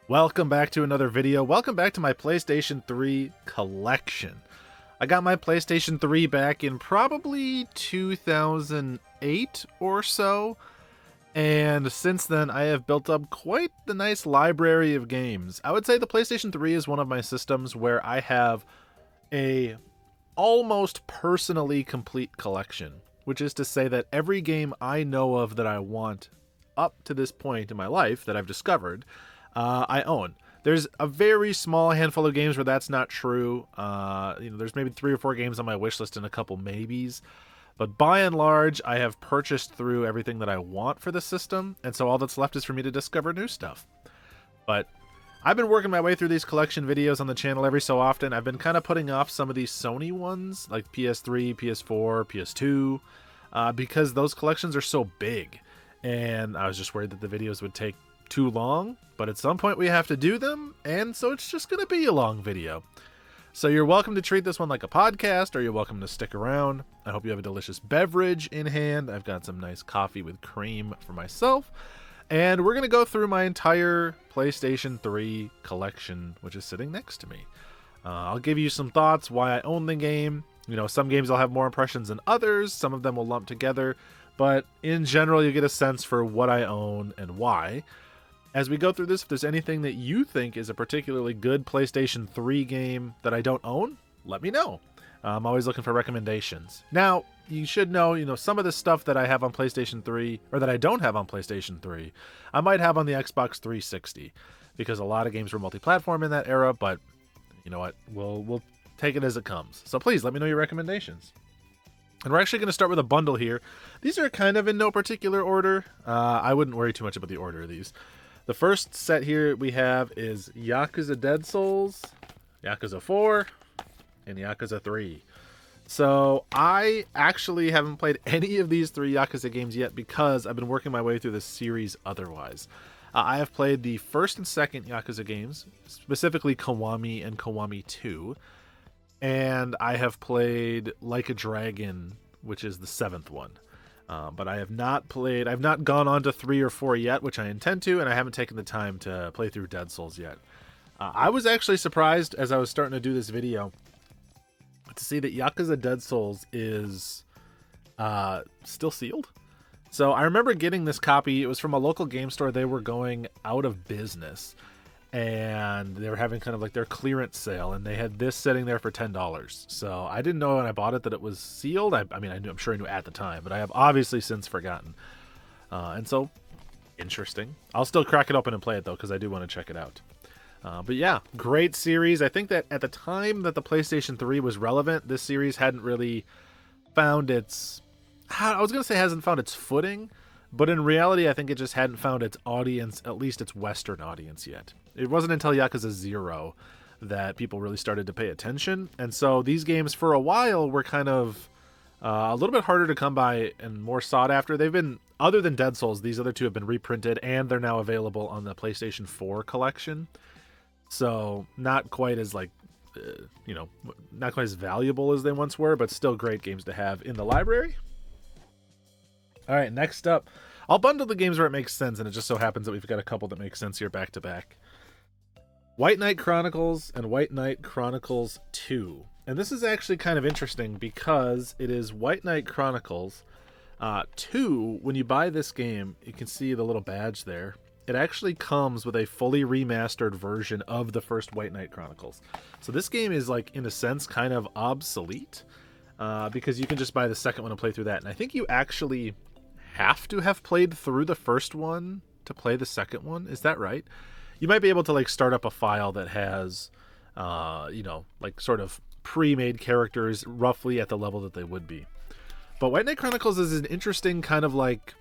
Welcome back to another video. Welcome back to my PlayStation 3 collection. I got my PlayStation 3 back in probably 2008 or so, and since then I have built up quite the nice library of games. I would say the PlayStation 3 is one of my systems where I have a almost personally complete collection, which is to say that every game I know of that I want up to this point in my life that I've discovered, I own. There's a very small handful of games where that's not true. There's maybe 3 or 4 games on my wish list and a couple maybes. But by and large, I have purchased through everything that I want for the system, and so all that's left is for me to discover new stuff. But I've been working my way through these collection videos on the channel every so often. I've been kind of putting off some of these Sony ones, like PS3, PS4, PS2, because those collections are so big. And I was just worried that the videos would take too long, but at some point we have to do them, and so it's just going to be a long video. So you're welcome to treat this one like a podcast, or you're welcome to stick around. I hope you have a delicious beverage in hand. I've got some nice coffee with cream for myself, and we're going to go through my entire PlayStation 3 collection, which is sitting next to me. I'll give you some thoughts why I own the game. You know, some games I'll have more impressions than others, some of them will lump together, but in general you get a sense for what I own and why. As we go through this, if there's anything that you think is a particularly good PlayStation 3 game that I don't own, let me know. I'm always looking for recommendations. Now, you should know, some of the stuff that I have on PlayStation 3, or that I don't have on PlayStation 3, I might have on the Xbox 360, because a lot of games were multi-platform in that era, but you know what, we'll take it as it comes. So please, let me know your recommendations. And we're actually going to start with a bundle here. These are kind of in no particular order. I wouldn't worry too much about the order of these. The first set here we have is Yakuza Dead Souls, Yakuza 4, and Yakuza 3. So I actually haven't played any of these 3 Yakuza games yet because I've been working my way through this series otherwise. I have played the first and second Yakuza games, specifically Kiwami and Kiwami 2, and I have played Like a Dragon, which is the 7th one. But I've not gone on to 3 or 4 yet, which I intend to, and I haven't taken the time to play through Dead Souls yet. I was actually surprised as I was starting to do this video to see that Yakuza Dead Souls is still sealed. So I remember getting this copy. It was from a local game store. They were going out of business, and they were having kind of like their clearance sale, and they had this sitting there for $10. So I didn't know when I bought it that it was sealed. I'm sure I knew at the time, but I have obviously since forgotten. And so, interesting. I'll still crack it open and play it though, because I do want to check it out. But yeah, great series. I think that at the time that the PlayStation 3 was relevant, this series hadn't really found its... I was going to say hasn't found its footing, but in reality, I think it just hadn't found its audience, at least its Western audience yet. It wasn't until Yakuza 0 that people really started to pay attention. And so these games, for a while, were kind of a little bit harder to come by and more sought after. They've been, other than Dead Souls, these other 2 have been reprinted, and they're now available on the PlayStation 4 collection. So not quite as not quite as valuable as they once were, but still great games to have in the library. All right, next up, I'll bundle the games where it makes sense, and it just so happens that we've got a couple that make sense here back to back. White Knight Chronicles and White Knight Chronicles 2. And this is actually kind of interesting because it is White Knight Chronicles 2. When you buy this game, you can see the little badge there. It actually comes with a fully remastered version of the first White Knight Chronicles. So this game is, like, in a sense, kind of obsolete because you can just buy the second one and play through that. And I think you actually have to have played through the first one to play the second one. Is that right? You might be able to, like, start up a file that has, like, sort of pre-made characters roughly at the level that they would be. But White Knight Chronicles is an interesting kind of, like,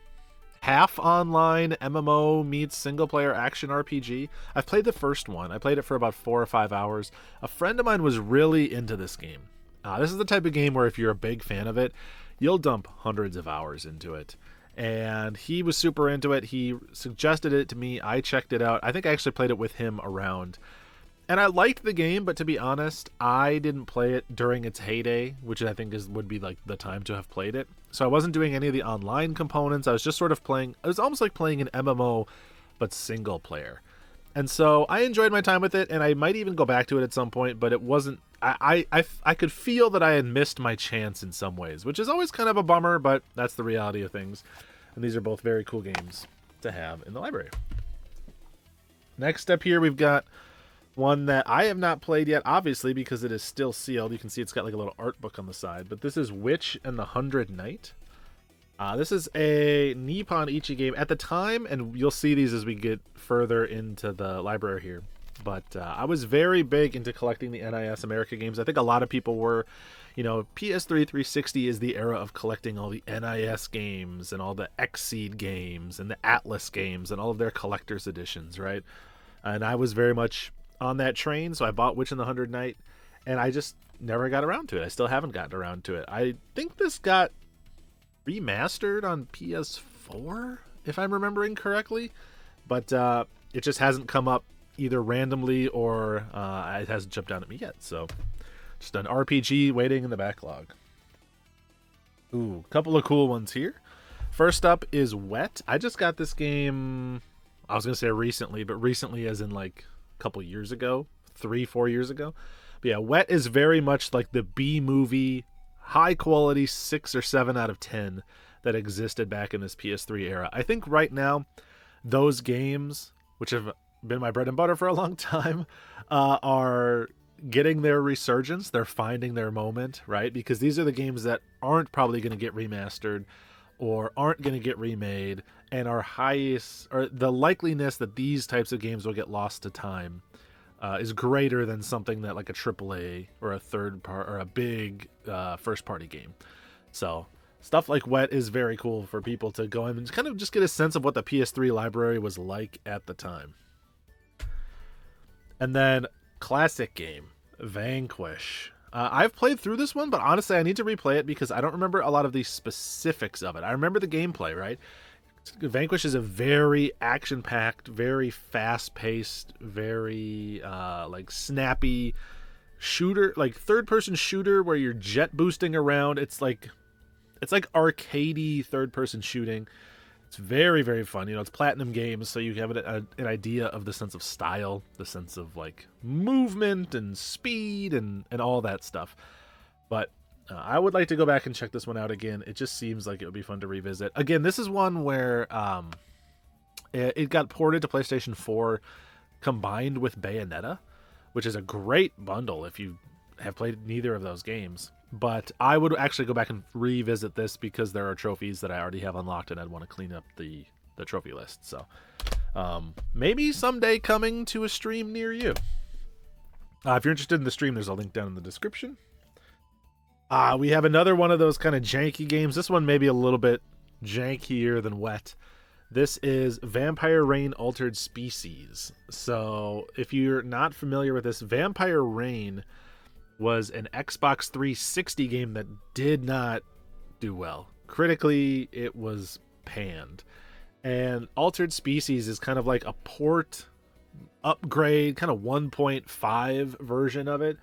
half online MMO meets single-player action RPG. I've played the first one. I played it for about 4 or 5 hours. A friend of mine was really into this game. This is the type of game where if you're a big fan of it, you'll dump hundreds of hours into it. And he was super into it. He suggested it to me. I checked it out. I think I actually played it with him around. And I liked the game, but to be honest, I didn't play it during its heyday, which I think would be like the time to have played it. So I wasn't doing any of the online components. I was just sort of playing. It was almost like playing an MMO, but single player. And so I enjoyed my time with it, and I might even go back to it at some point, but it wasn't... I could feel that I had missed my chance in some ways, which is always kind of a bummer, but that's the reality of things. And these are both very cool games to have in the library. Next up here, we've got one that I have not played yet, obviously, because it is still sealed. You can see it's got like a little art book on the side, but this is Witch and the 100 Knight. This is a Nippon Ichi game at the time, and you'll see these as we get further into the library here. But I was very big into collecting the NIS America games. I think a lot of people were. You know, PS3 360 is the era of collecting all the NIS games and all the Xseed games and the Atlas games and all of their collector's editions, right? And I was very much on that train, so I bought Witch and the 100 Knight, and I just never got around to it. I still haven't gotten around to it. I think this got remastered on PS4, if I'm remembering correctly, but it just hasn't come up either randomly or it hasn't jumped out at me yet, so just an RPG waiting in the backlog. Ooh, couple of cool ones here. First up is Wet. I just got this game, I was going to say recently, but recently as in like a couple years ago, 3-4 years ago. But yeah, Wet is very much like the B-movie, high quality 6 or 7 out of 10 that existed back in this PS3 era. I think right now, those games, which have been my bread and butter for a long time, are getting their resurgence. They're finding their moment, right? Because these are the games that aren't probably going to get remastered or aren't going to get remade, and are highest, or the likeliness that these types of games will get lost to time is greater than something that like a AAA or a third part or a big first party game. So stuff like Wet is very cool for people to go in and kind of just get a sense of what the PS3 library was like at the time. And then classic game, Vanquish. I've played through this one, but honestly, I need to replay it because I don't remember a lot of the specifics of it. I remember the gameplay, right? Vanquish is a very action-packed, very fast-paced, very like snappy shooter, like third-person shooter where you're jet boosting around. It's like arcadey third-person shooting. It's very, very fun. You know, it's Platinum Games, so you have an idea of the sense of style, the sense of like movement and speed and all that stuff. But I would like to go back and check this one out again. It just seems like it would be fun to revisit. Again, this is one where it got ported to PlayStation 4 combined with Bayonetta, which is a great bundle if you have played neither of those games. But I would actually go back and revisit this because there are trophies that I already have unlocked and I'd want to clean up the trophy list. So maybe someday coming to a stream near you. If you're interested in the stream, there's a link down in the description. We have another one of those kind of janky games. This one may be a little bit jankier than Wet. This is Vampire Reign Altered Species. So if you're not familiar with this, Vampire Reign was an Xbox 360 game that did not do well. Critically, it was panned. And Altered Species is kind of like a port upgrade, kind of 1.5 version of it.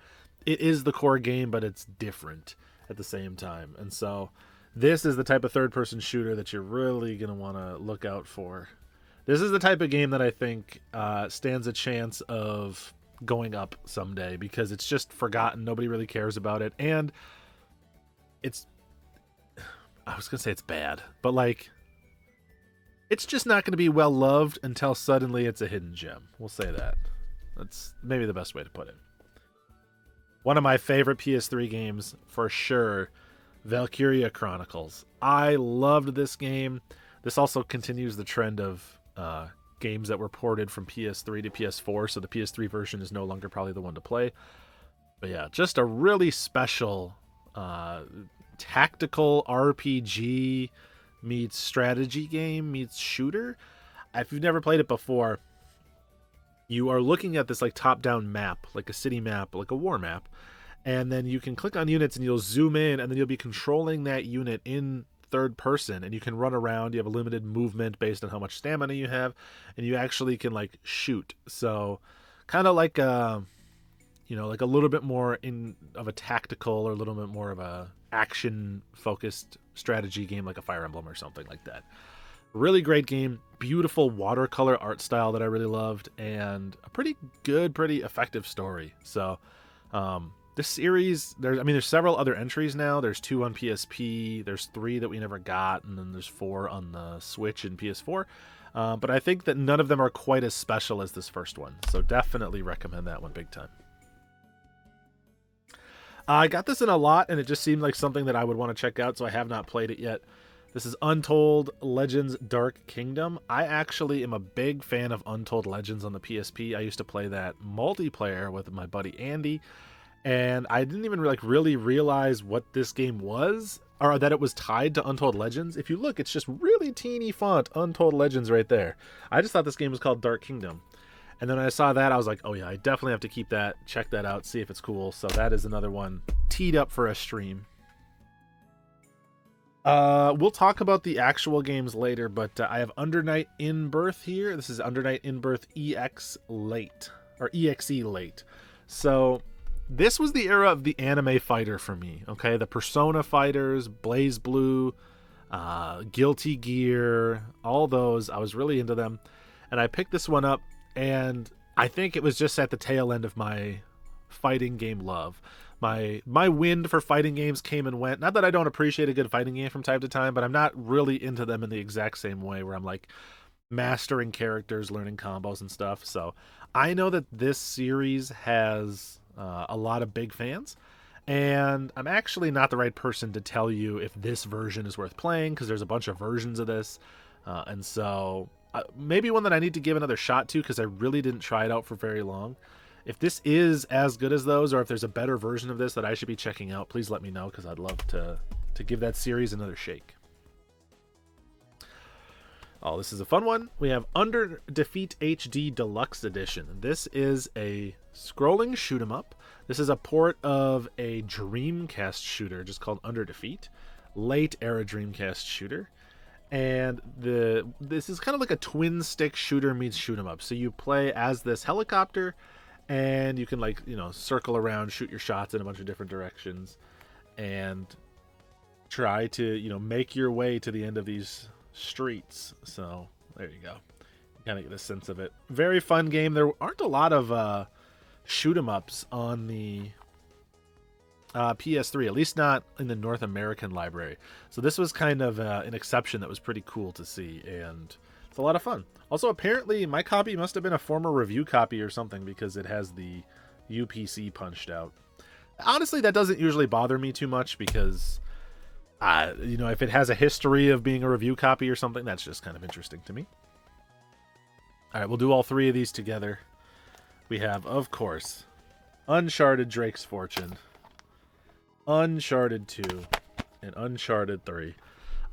It is the core game, but it's different at the same time. And so this is the type of third-person shooter that you're really going to want to look out for. This is the type of game that I think stands a chance of going up someday because it's just forgotten. Nobody really cares about it. And it's... I was going to say it's bad, but like... it's just not going to be well loved until suddenly it's a hidden gem. We'll say that. That's maybe the best way to put it. One of my favorite PS3 games, for sure, Valkyria Chronicles. I loved this game. This also continues the trend of games that were ported from PS3 to PS4, so the PS3 version is no longer probably the one to play. But yeah, just a really special tactical RPG meets strategy game meets shooter. If you've never played it before, you are looking at this like top-down map, like a city map, like a war map, and then you can click on units and you'll zoom in, and then you'll be controlling that unit in third person, and you can run around. You have a limited movement based on how much stamina you have, and you actually can like shoot. So kind of like like a little bit more of a tactical or a little bit more of a action focused strategy game like a Fire Emblem or something like that. Really great game, beautiful watercolor art style that I really loved, and a pretty good, pretty effective story. So this series, there's several other entries now. There's 2 on PSP, there's 3 that we never got, and then there's 4 on the Switch and PS4. But I think that none of them are quite as special as this first one, so definitely recommend that one big time. I got this in a lot, and it just seemed like something that I would want to check out, so I have not played it yet. This is Untold Legends Dark Kingdom. I actually am a big fan of Untold Legends on the PSP. I used to play that multiplayer with my buddy Andy, and I didn't even really realize what this game was, or that it was tied to Untold Legends. If you look, it's just really teeny font, Untold Legends right there. I just thought this game was called Dark Kingdom. And then when I saw that, I was like, oh yeah, I definitely have to keep that, check that out, see if it's cool. So that is another one teed up for a stream. We'll talk about the actual games later, but I have Undernight in Birth here. This is Undernight in Birth EX Late, or EXE Late. So this was the era of the anime fighter for me, okay? The Persona fighters, Blaze Blue, Guilty Gear, all those. I was really into them. And I picked this one up, and I think it was just at the tail end of my fighting game love. My wind for fighting games came and went. Not that I don't appreciate a good fighting game from time to time, but I'm not really into them in the exact same way where I'm like mastering characters, learning combos and stuff. So I know that this series has a lot of big fans, and I'm actually not the right person to tell you if this version is worth playing, because there's a bunch of versions of this, and so maybe one that I need to give another shot to, because I really didn't try it out for very long. If this is as good as those, or if there's a better version of this that I should be checking out, please let me know, because I'd love to give that series another shake. Oh, this is a fun one. We have Under Defeat HD Deluxe Edition. This is a scrolling shoot 'em up. This is a port of a Dreamcast shooter just called Under Defeat, late era Dreamcast shooter. And this is kind of like a twin stick shooter meets shoot 'em up. So you play as this helicopter, and you can circle around, shoot your shots in a bunch of different directions, and try to make your way to the end of these streets. So there you go, you kind of get a sense of it. Very fun game. There aren't a lot of shoot 'em ups on the PS3, at least not in the North American library. So this was kind of an exception that was pretty cool to see, and it's a lot of fun. Also, apparently my copy must have been a former review copy or something, because it has the UPC punched out. Honestly, that doesn't usually bother me too much, because if it has a history of being a review copy or something, that's just kind of interesting to me. All right, we'll do all 3 of these together. We have, of course, Uncharted Drake's Fortune, Uncharted 2, and Uncharted 3.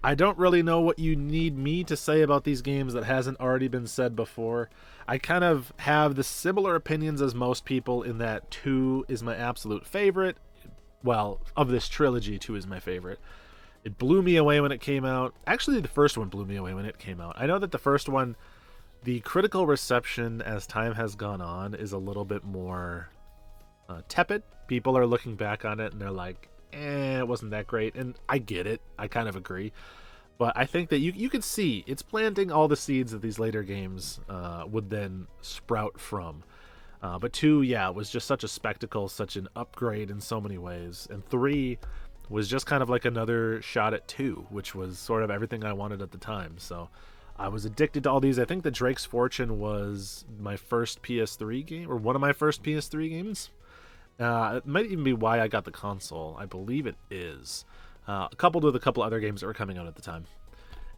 I don't really know what you need me to say about these games that hasn't already been said before. I kind of have the similar opinions as most people, in that 2 is my absolute favorite. Well, of this trilogy, 2 is my favorite. It blew me away when it came out. Actually, the first one blew me away when it came out. I know that the first one, the critical reception as time has gone on is a little bit more tepid. People are looking back on it and they're like, it wasn't that great. And I get it. I kind of agree. But I think that you can see it's planting all the seeds that these later games would then sprout from. But 2, yeah, was just such a spectacle, such an upgrade in so many ways. And 3 was just kind of like another shot at 2, which was sort of everything I wanted at the time. So I was addicted to all these. I think that Drake's Fortune was my first PS3 game, or one of my first PS3 games. It might even be why I got the console. I believe it is. Coupled with a couple other games that were coming out at the time.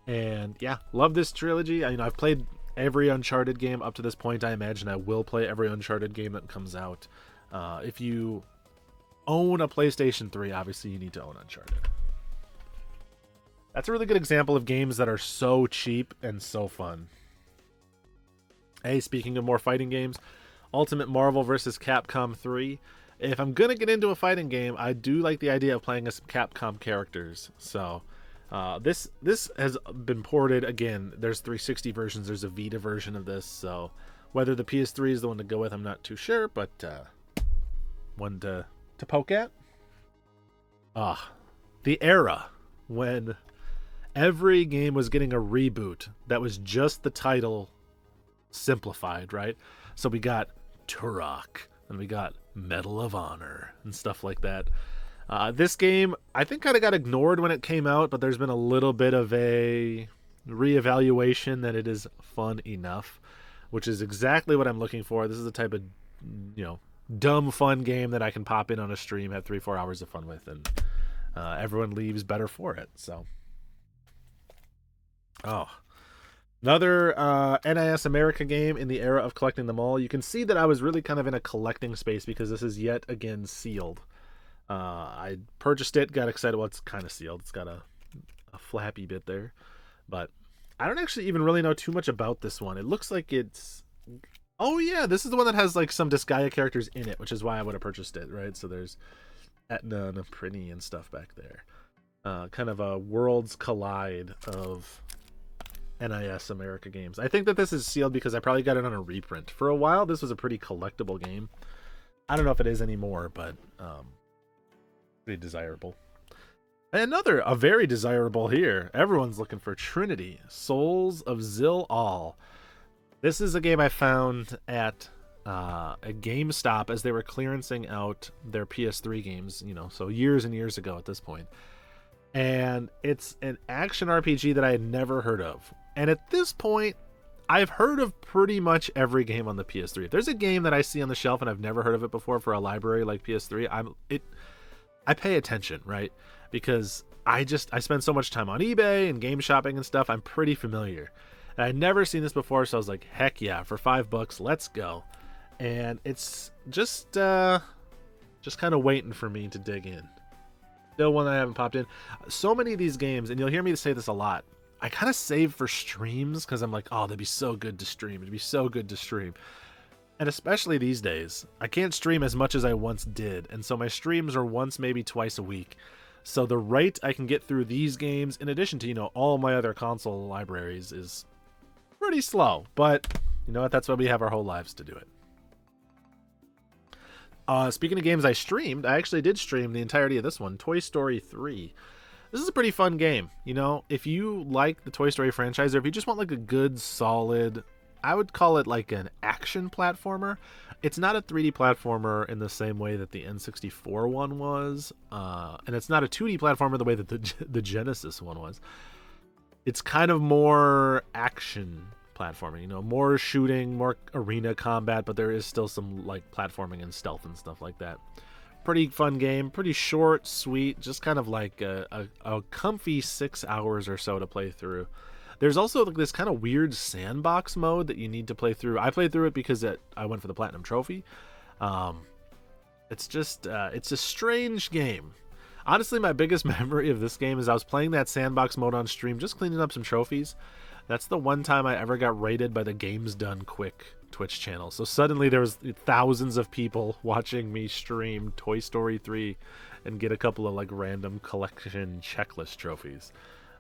And yeah, love this trilogy. I've played every Uncharted game up to this point. I imagine I will play every Uncharted game that comes out. If you own a PlayStation 3, obviously you need to own Uncharted. That's a really good example of games that are so cheap and so fun. Hey, speaking of more fighting games, Ultimate Marvel vs. Capcom 3. If I'm going to get into a fighting game, I do like the idea of playing as some Capcom characters. So this has been ported. Again, there's 360 versions. There's a Vita version of this. So whether the PS3 is the one to go with, I'm not too sure. But one to poke at. The era when every game was getting a reboot that was just the title simplified, right? So we got Turok, and we got Medal of Honor, and stuff like that. This game, I think, kind of got ignored when it came out, but there's been a little bit of a reevaluation that it is fun enough, which is exactly what I'm looking for. This is the type of, dumb fun game that I can pop in on a stream, have 3-4 hours of fun with, and everyone leaves better for it. So, another NIS America game in the era of collecting them all. You can see that I was really kind of in a collecting space because this is yet again sealed. I purchased it, got excited. Well, it's kind of sealed. It's got a flappy bit there. But I don't actually even really know too much about this one. It looks like it's... Oh, yeah, this is the one that has, like, some Disgaea characters in it, which is why I would have purchased it, right? So there's Etna and Prini and stuff back there. Kind of a worlds collide of NIS America games. I think that this is sealed because I probably got it on a reprint. For a while, this was a pretty collectible game. I don't know if it is anymore, but pretty desirable. And a very desirable here. Everyone's looking for Trinity, Souls of Zil-Al. This is a game I found at a GameStop as they were clearancing out their PS3 games, so years and years ago at this point. And it's an action RPG that I had never heard of. And at this point, I've heard of pretty much every game on the PS3. If there's a game that I see on the shelf and I've never heard of it before for a library like PS3, I pay attention, right? Because I spend so much time on eBay and game shopping and stuff. I'm pretty familiar. And I'd never seen this before, so I was like, heck yeah, for $5, let's go. And it's just kind of waiting for me to dig in. Still one that I haven't popped in. So many of these games, and you'll hear me say this a lot, I kind of save for streams because I'm like, oh, they'd be so good to stream. It'd be so good to stream. And especially these days, I can't stream as much as I once did. And so my streams are once, maybe twice a week. So the rate I can get through these games, in addition to, all my other console libraries, is pretty slow. But you know what? That's why we have our whole lives to do it. Speaking of games I streamed, I actually did stream the entirety of this one, Toy Story 3. This is a pretty fun game. If you like the Toy Story franchise, or if you just want like a good, solid, I would call it like an action platformer. It's not a 3D platformer in the same way that the N64 one was, and it's not a 2D platformer the way that the Genesis one was. It's kind of more action platforming, more shooting, more arena combat, but there is still some like platforming and stealth and stuff like that. Pretty fun game, pretty short, sweet, just kind of like a comfy 6 hours or so to play through. There's also like this kind of weird sandbox mode that you need to play through. I played through it because I went for the Platinum Trophy. It's a strange game. Honestly, my biggest memory of this game is I was playing that sandbox mode on stream, just cleaning up some trophies. That's the one time I ever got raided by the Games Done Quick Twitch channel. So suddenly there was thousands of people watching me stream Toy Story 3 and get a couple of like random collection checklist trophies.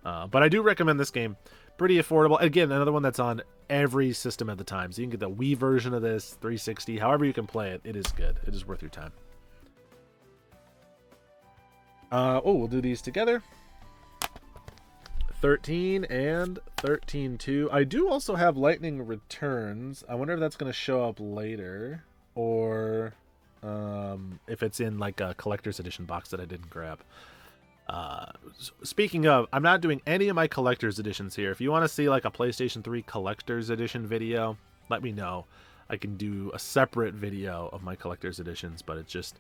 But I do recommend this game. Pretty affordable. Again, another one that's on every system at the time. So you can get the Wii version of this, 360, however you can play it. It is good. It is worth your time. We'll do these together. 13 and 13-2. I do also have Lightning Returns. I wonder if that's going to show up later, or if it's in like a collector's edition box that I didn't grab. Speaking of, I'm not doing any of my collector's editions here. If you want to see like a PlayStation 3 collector's edition video, let me know. I can do a separate video of my collector's editions, but it's just,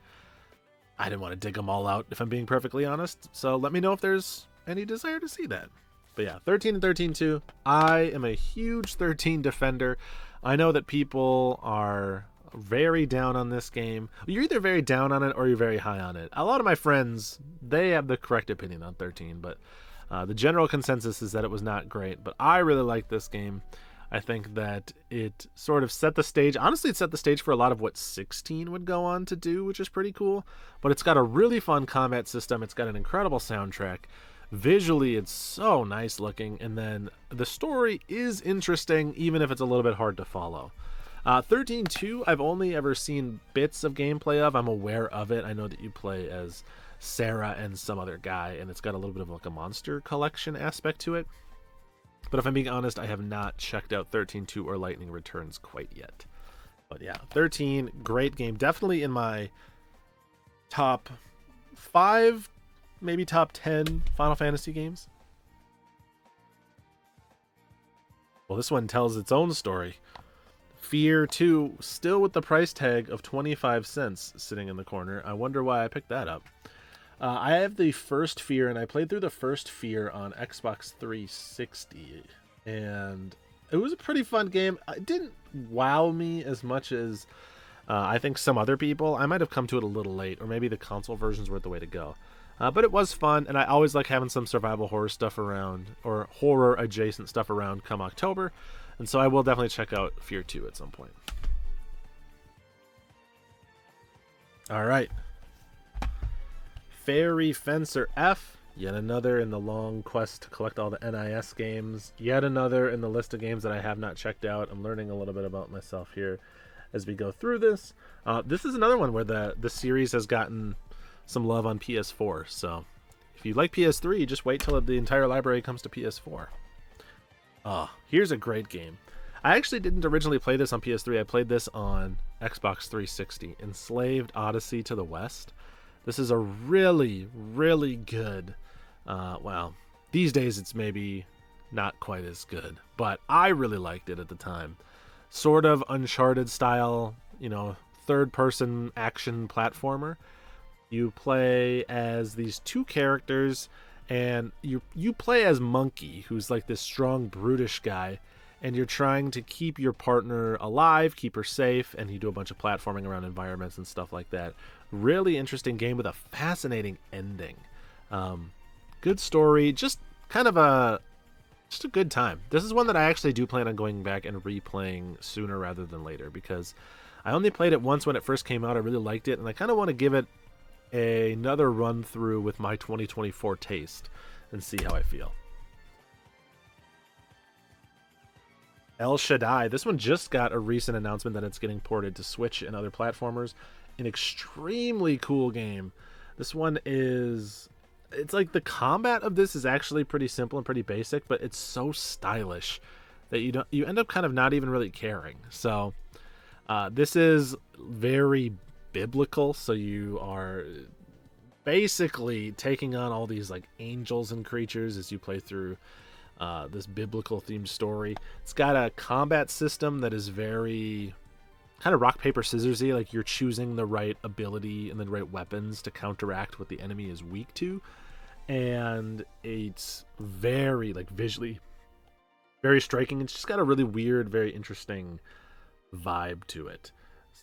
I didn't want to dig them all out, if I'm being perfectly honest. So let me know if there's any desire to see that. But yeah, 13 and 13-2. I am a huge 13 defender. I know that people are very down on this game. You're either very down on it or you're very high on it. A lot of my friends, they have the correct opinion on 13, but the general consensus is that it was not great. But I really like this game. I think that it sort of set the stage. Honestly, it set the stage for a lot of what 16 would go on to do, which is pretty cool. But it's got a really fun combat system. It's got an incredible soundtrack. Visually, it's so nice looking. And then the story is interesting, even if it's a little bit hard to follow. 13-2, I've only ever seen bits of gameplay of. I'm aware of it. I know that you play as Sarah and some other guy, and it's got a little bit of like a monster collection aspect to it. But if I'm being honest, I have not checked out 13.2 or Lightning Returns quite yet. But yeah, 13, great game. Definitely in my top 5, maybe top 10 Final Fantasy games. Well, this one tells its own story. Fear 2, still with the price tag of 25 cents sitting in the corner. I wonder why I picked that up. I have the first Fear, and I played through the first Fear on Xbox 360, and it was a pretty fun game. It didn't wow me as much as I think some other people. I might have come to it a little late, or maybe the console versions were the way to go. But it was fun, and I always like having some survival horror stuff around, or horror-adjacent stuff around come October, and so I will definitely check out Fear 2 at some point. All right. Fairy Fencer F, yet another in the long quest to collect all the NIS games, yet another in the list of games that I have not checked out. I'm learning a little bit about myself here as we go through this. This is another one where the series has gotten some love on PS4, so if you like PS3, just wait till the entire library comes to PS4. Here's a great game. I actually didn't originally play this on PS3. I played this on Xbox 360, Enslaved Odyssey to the West. This is a really, really good, well, these days it's maybe not quite as good, but I really liked it at the time. Sort of Uncharted style, third-person action platformer. You play as these two characters, and you play as Monkey, who's like this strong, brutish guy, and you're trying to keep your partner alive, keep her safe, and you do a bunch of platforming around environments and stuff like that. Really interesting game with a fascinating ending. Good story, just a good time. This is one that I actually do plan on going back and replaying sooner rather than later, because I only played it once when it first came out. I really liked it, and I kind of want to give it another run through with my 2024 taste and see how I feel. El Shaddai. This one just got a recent announcement that it's getting ported to Switch and other platformers. An extremely cool game. This one is... It's like the combat of this is actually pretty simple and pretty basic, but it's so stylish that you end up kind of not even really caring. So this is very biblical, so you are basically taking on all these like angels and creatures as you play through this biblical themed story. It's got a combat system that is very kind of rock paper scissorsy, like you're choosing the right ability and the right weapons to counteract what the enemy is weak to, and it's very like visually very striking. It's just got a really weird, very interesting vibe to it.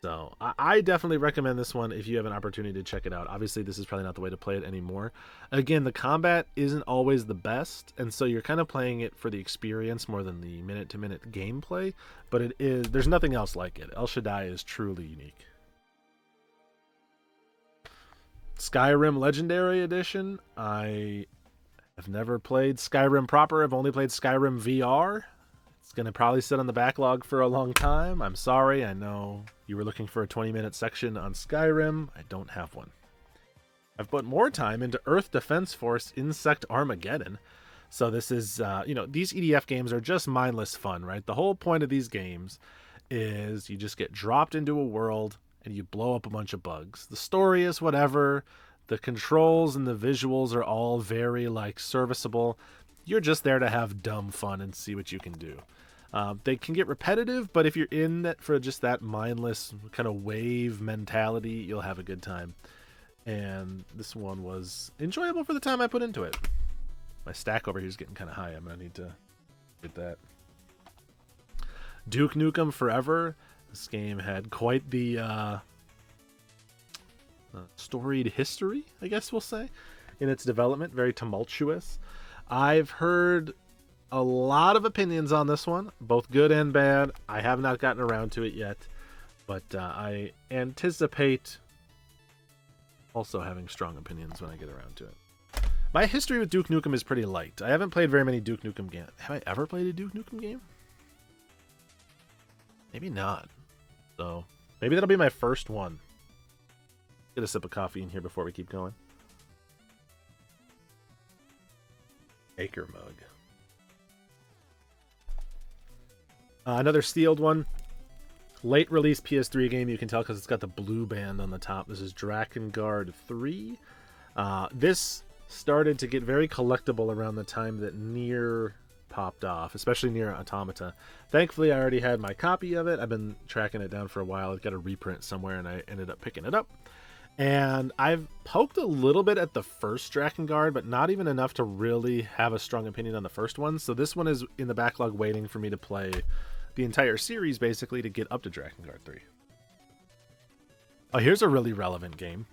So I definitely recommend this one if you have an opportunity to check it out. Obviously, this is probably not the way to play it anymore. Again, the combat isn't always the best, and so you're kind of playing it for the experience more than the minute-to-minute gameplay, but it is, there's nothing else like it. El Shaddai is truly unique. Skyrim Legendary Edition. I have never played Skyrim proper. I've only played Skyrim VR. It's going to probably sit on the backlog for a long time. I'm sorry. I know you were looking for a 20-minute section on Skyrim. I don't have one. I've put more time into Earth Defense Force Insect Armageddon. So this is, these EDF games are just mindless fun, right? The whole point of these games is you just get dropped into a world and you blow up a bunch of bugs. The story is whatever. The controls and the visuals are all very, serviceable. You're just there to have dumb fun and see what you can do. They can get repetitive, but if you're in that for just that mindless kind of wave mentality, you'll have a good time. And this one was enjoyable for the time I put into it. My stack over here is getting kind of high. I'm going to need to get that. Duke Nukem Forever. This game had quite the storied history, I guess we'll say, in its development. Very tumultuous. I've heard a lot of opinions on this one, both good and bad. I have not gotten around to it yet, but I anticipate also having strong opinions when I get around to it. My history with Duke Nukem is pretty light. I haven't played very many Duke Nukem games. Have I ever played a Duke Nukem game? Maybe not. So maybe that'll be my first one. Get a sip of coffee in here before we keep going. Baker mug. Another sealed one. Late release PS3 game. You can tell because it's got the blue band on the top. This is Drakengard 3. This started to get very collectible around the time that Nier popped off, especially Nier Automata. Thankfully, I already had my copy of it. I've been tracking it down for a while. It got a reprint somewhere, and I ended up picking it up. And I've poked a little bit at the first Drakengard, but not even enough to really have a strong opinion on the first one. So this one is in the backlog waiting for me to play the entire series, basically, to get up to Drakengard 3. Oh, here's a really relevant game.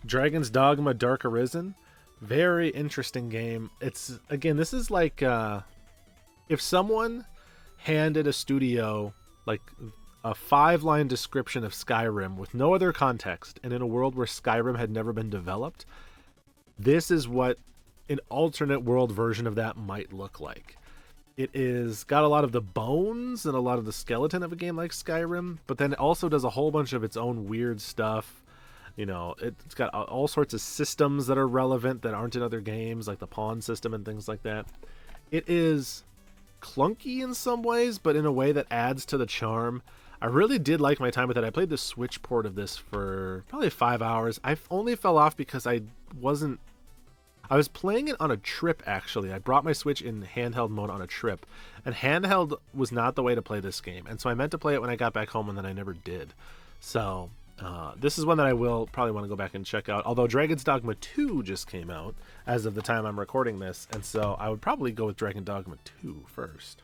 Dragon's Dogma Dark Arisen. Very interesting game. It's, again, this is like if someone handed a studio like a 5-line description of Skyrim with no other context, and in a world where Skyrim had never been developed, this is what an alternate world version of that might look like. It is got a lot of the bones and a lot of the skeleton of a game like Skyrim, but then it also does a whole bunch of its own weird stuff. You know, it's got all sorts of systems that are relevant that aren't in other games, like the pawn system and things like that. It is clunky in some ways, but in a way that adds to the charm. I really did like my time with it. I played the Switch port of this for probably 5 hours. I only fell off because I was playing it on a trip, actually. I brought my Switch in handheld mode on a trip, and handheld was not the way to play this game. And so I meant to play it when I got back home, and then I never did. So this is one that I will probably want to go back and check out. Although Dragon's Dogma 2 just came out as of the time I'm recording this, and so I would probably go with Dragon Dogma 2 first.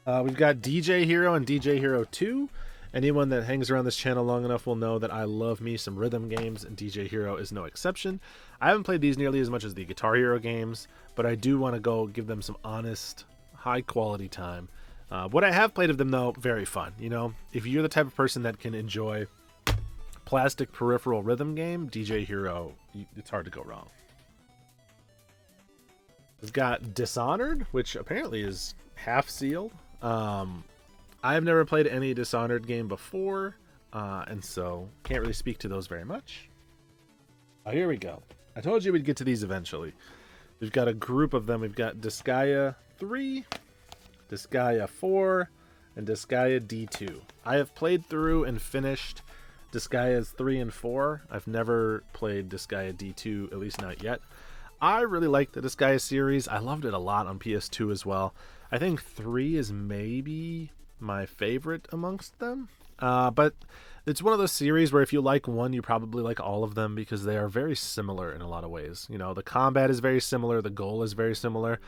We've got DJ Hero and DJ Hero 2. Anyone that hangs around this channel long enough will know that I love me some rhythm games, and DJ Hero is no exception. I haven't played these nearly as much as the Guitar Hero games, but I do want to go give them some honest, high-quality time. What I have played of them, though, very fun. You know, if you're the type of person that can enjoy plastic peripheral rhythm game, DJ Hero, it's hard to go wrong. We've got Dishonored, which apparently is half sealed. I've never played any Dishonored game before, and so can't really speak to those very much. Oh, here we go. I told you we'd get to these eventually. We've got a group of them. We've got Disgaea 3, Disgaea 4, and Disgaea D2. I have played through and finished Disgaea's 3 and 4. I've never played Disgaea D2, at least not yet. I really like the Disgaea series. I loved it a lot on PS2 as well. I think 3 is maybe my favorite amongst them. But it's one of those series where if you like one, you probably like all of them because they are very similar in a lot of ways. You know, the combat is very similar. The goal is very similar.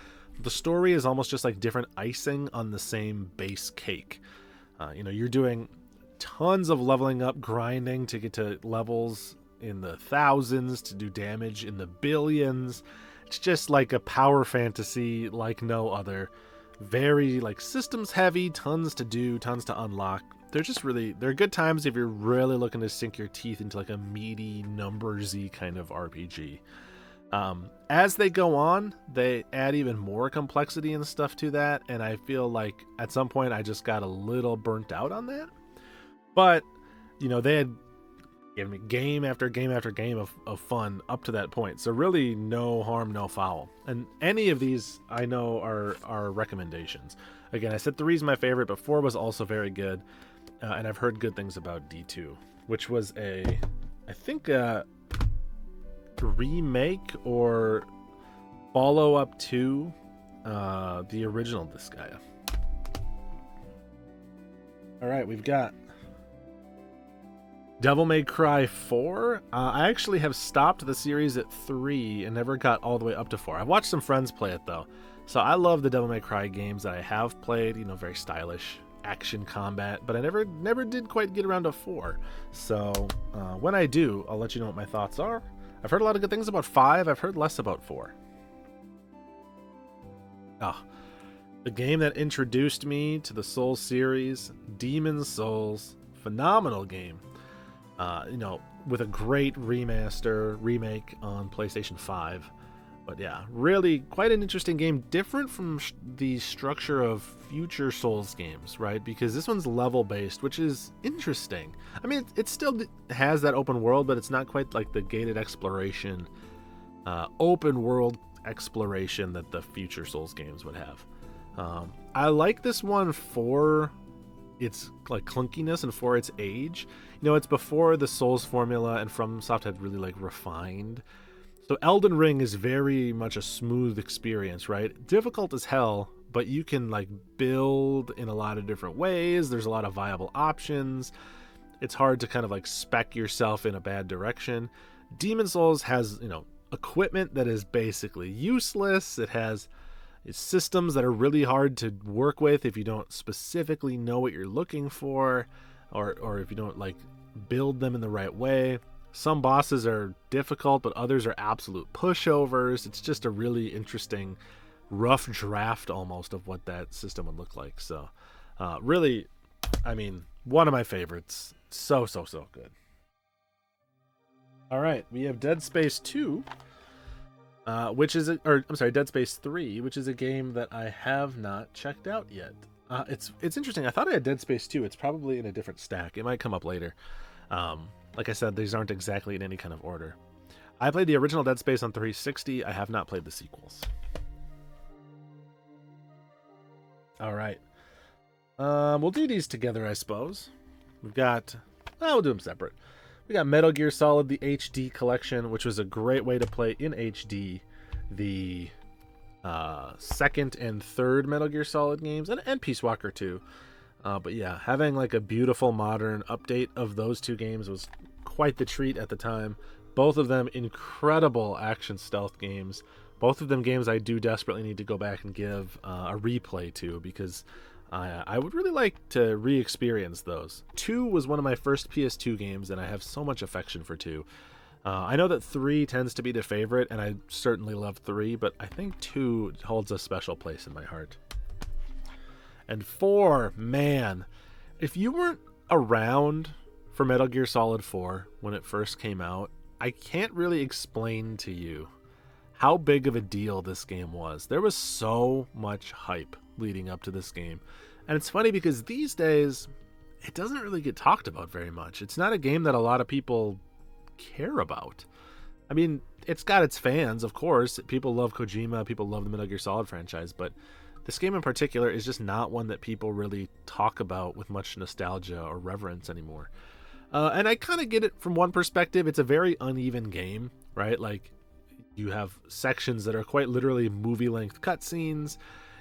The story is almost just like different icing on the same base cake. You know, you're doing tons of leveling up, grinding to get to levels in the thousands, to do damage in the billions. It's just like a power fantasy like no other. Very like systems heavy, tons to do, tons to unlock. They're good times if you're really looking to sink your teeth into like a meaty, numbersy kind of RPG. As they go on, they add even more complexity and stuff to that, and I feel like at some point I just got a little burnt out on that. But, you know, they had given me game after game after game of fun up to that point. So really no harm, no foul. And any of these I know are recommendations. Again, I said 3 is my favorite, but 4 was also very good. And I've heard good things about D2, which was I think a remake or follow-up to the original Disgaea. All right, we've got Devil May Cry 4. I actually have stopped the series at 3 and never got all the way up to 4. I've watched some friends play it, though. So I love the Devil May Cry games that I have played, you know, very stylish action combat, but I never did quite get around to 4. So when I do, I'll let you know what my thoughts are. I've heard a lot of good things about 5. I've heard less about 4. The game that introduced me to the Souls series, Demon's Souls. Phenomenal game. You know, with a great remake on PlayStation 5. But yeah, really quite an interesting game, different from the structure of future Souls games, right? Because this one's level-based, which is interesting. I mean, it still has that open world, but it's not quite like the gated exploration open world exploration that the future Souls games would have. I like this one for its like clunkiness and for its age. You know, it's before the Souls formula and FromSoft had really like refined. So Elden Ring is very much a smooth experience, right? Difficult as hell, but you can like build in a lot of different ways. There's a lot of viable options. It's hard to kind of like spec yourself in a bad direction. Demon Souls has, you know, equipment that is basically useless. It has systems that are really hard to work with if you don't specifically know what you're looking for, or if you don't like build them in the right way. Some bosses are difficult, but others are absolute pushovers. It's just a really interesting rough draft almost of what that system would look like. So really, I mean, one of my favorites. So good. All right, we have Dead Space 2, which is Dead Space 3, which is a game that I have not checked out yet. It's interesting. I thought I had Dead Space 2. It's probably in a different stack. It might come up later. Like I said, these aren't exactly in any kind of order. I played the original Dead Space on 360. I have not played the sequels. All right. We'll do these together, I suppose. We'll do them separate. We got Metal Gear Solid, the HD collection, which was a great way to play in HD the second and third Metal Gear Solid games, and Peace Walker 2. But yeah, having like a beautiful modern update of those two games was quite the treat at the time. Both of them incredible action stealth games. Both of them games I do desperately need to go back and give a replay to, because I would really like to re-experience those. 2 was one of my first PS2 games, and I have so much affection for 2. I know that 3 tends to be the favorite, and I certainly love 3, but I think 2 holds a special place in my heart. And 4, man, if you weren't around for Metal Gear Solid 4 when it first came out, I can't really explain to you how big of a deal this game was. There was so much hype leading up to this game. And it's funny because these days, it doesn't really get talked about very much. It's not a game that a lot of people care about. I mean, it's got its fans, of course. People love Kojima, people love the Metal Gear Solid franchise, but this game in particular is just not one that people really talk about with much nostalgia or reverence anymore. And I kind of get it from one perspective. It's a very uneven game, right? Like, you have sections that are quite literally movie-length cutscenes.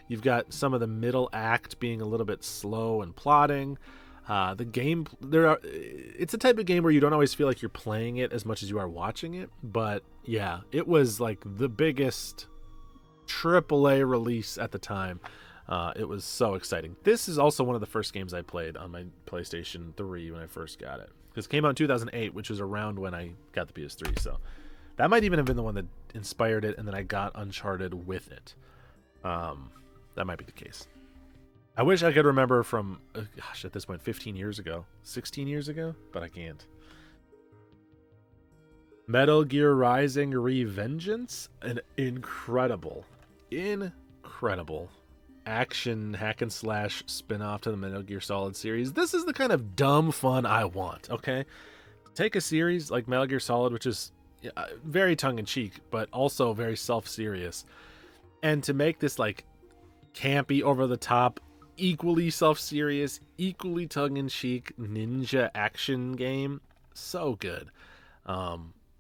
You've got some of the middle act being a little bit slow and plotting. It's a type of game where you don't always feel like you're playing it as much as you are watching it. But yeah, it was like the biggest AAA release at the time. It was so exciting. This is also one of the first games I played on my PlayStation 3 when I first got it, because it came out in 2008, which was around when I got the PS3. So that might even have been the one that inspired it, and then I got Uncharted with it. That might be the case. I wish I could remember from, at this point, 15 years ago, 16 years ago, but I can't. Metal Gear Rising Revengeance, an incredible action hack and slash spin-off to the Metal Gear Solid series. This is the kind of dumb fun I want, okay? Take a series like Metal Gear Solid, which is very tongue-in-cheek, but also very self-serious, and to make this like campy, over-the-top, equally self-serious, equally tongue-in-cheek ninja action game, so good.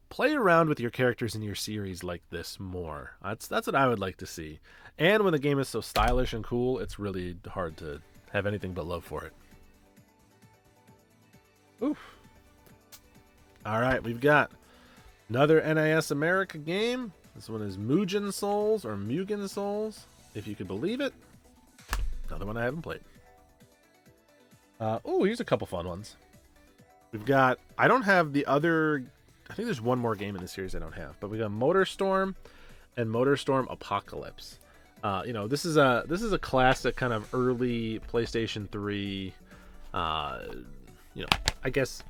Play around with your characters in your series like this more. That's what I would like to see. And when the game is so stylish and cool, it's really hard to have anything but love for it. Oof. All right, we've got another NIS America game. This one is Mugen Souls, or Mugen Souls, if you could believe it. Another one I haven't played. Here's a couple fun ones. We've got, I don't have the other, I think there's one more game in the series I don't have, but we got MotorStorm and MotorStorm Apocalypse. This is a classic kind of early PlayStation 3, I guess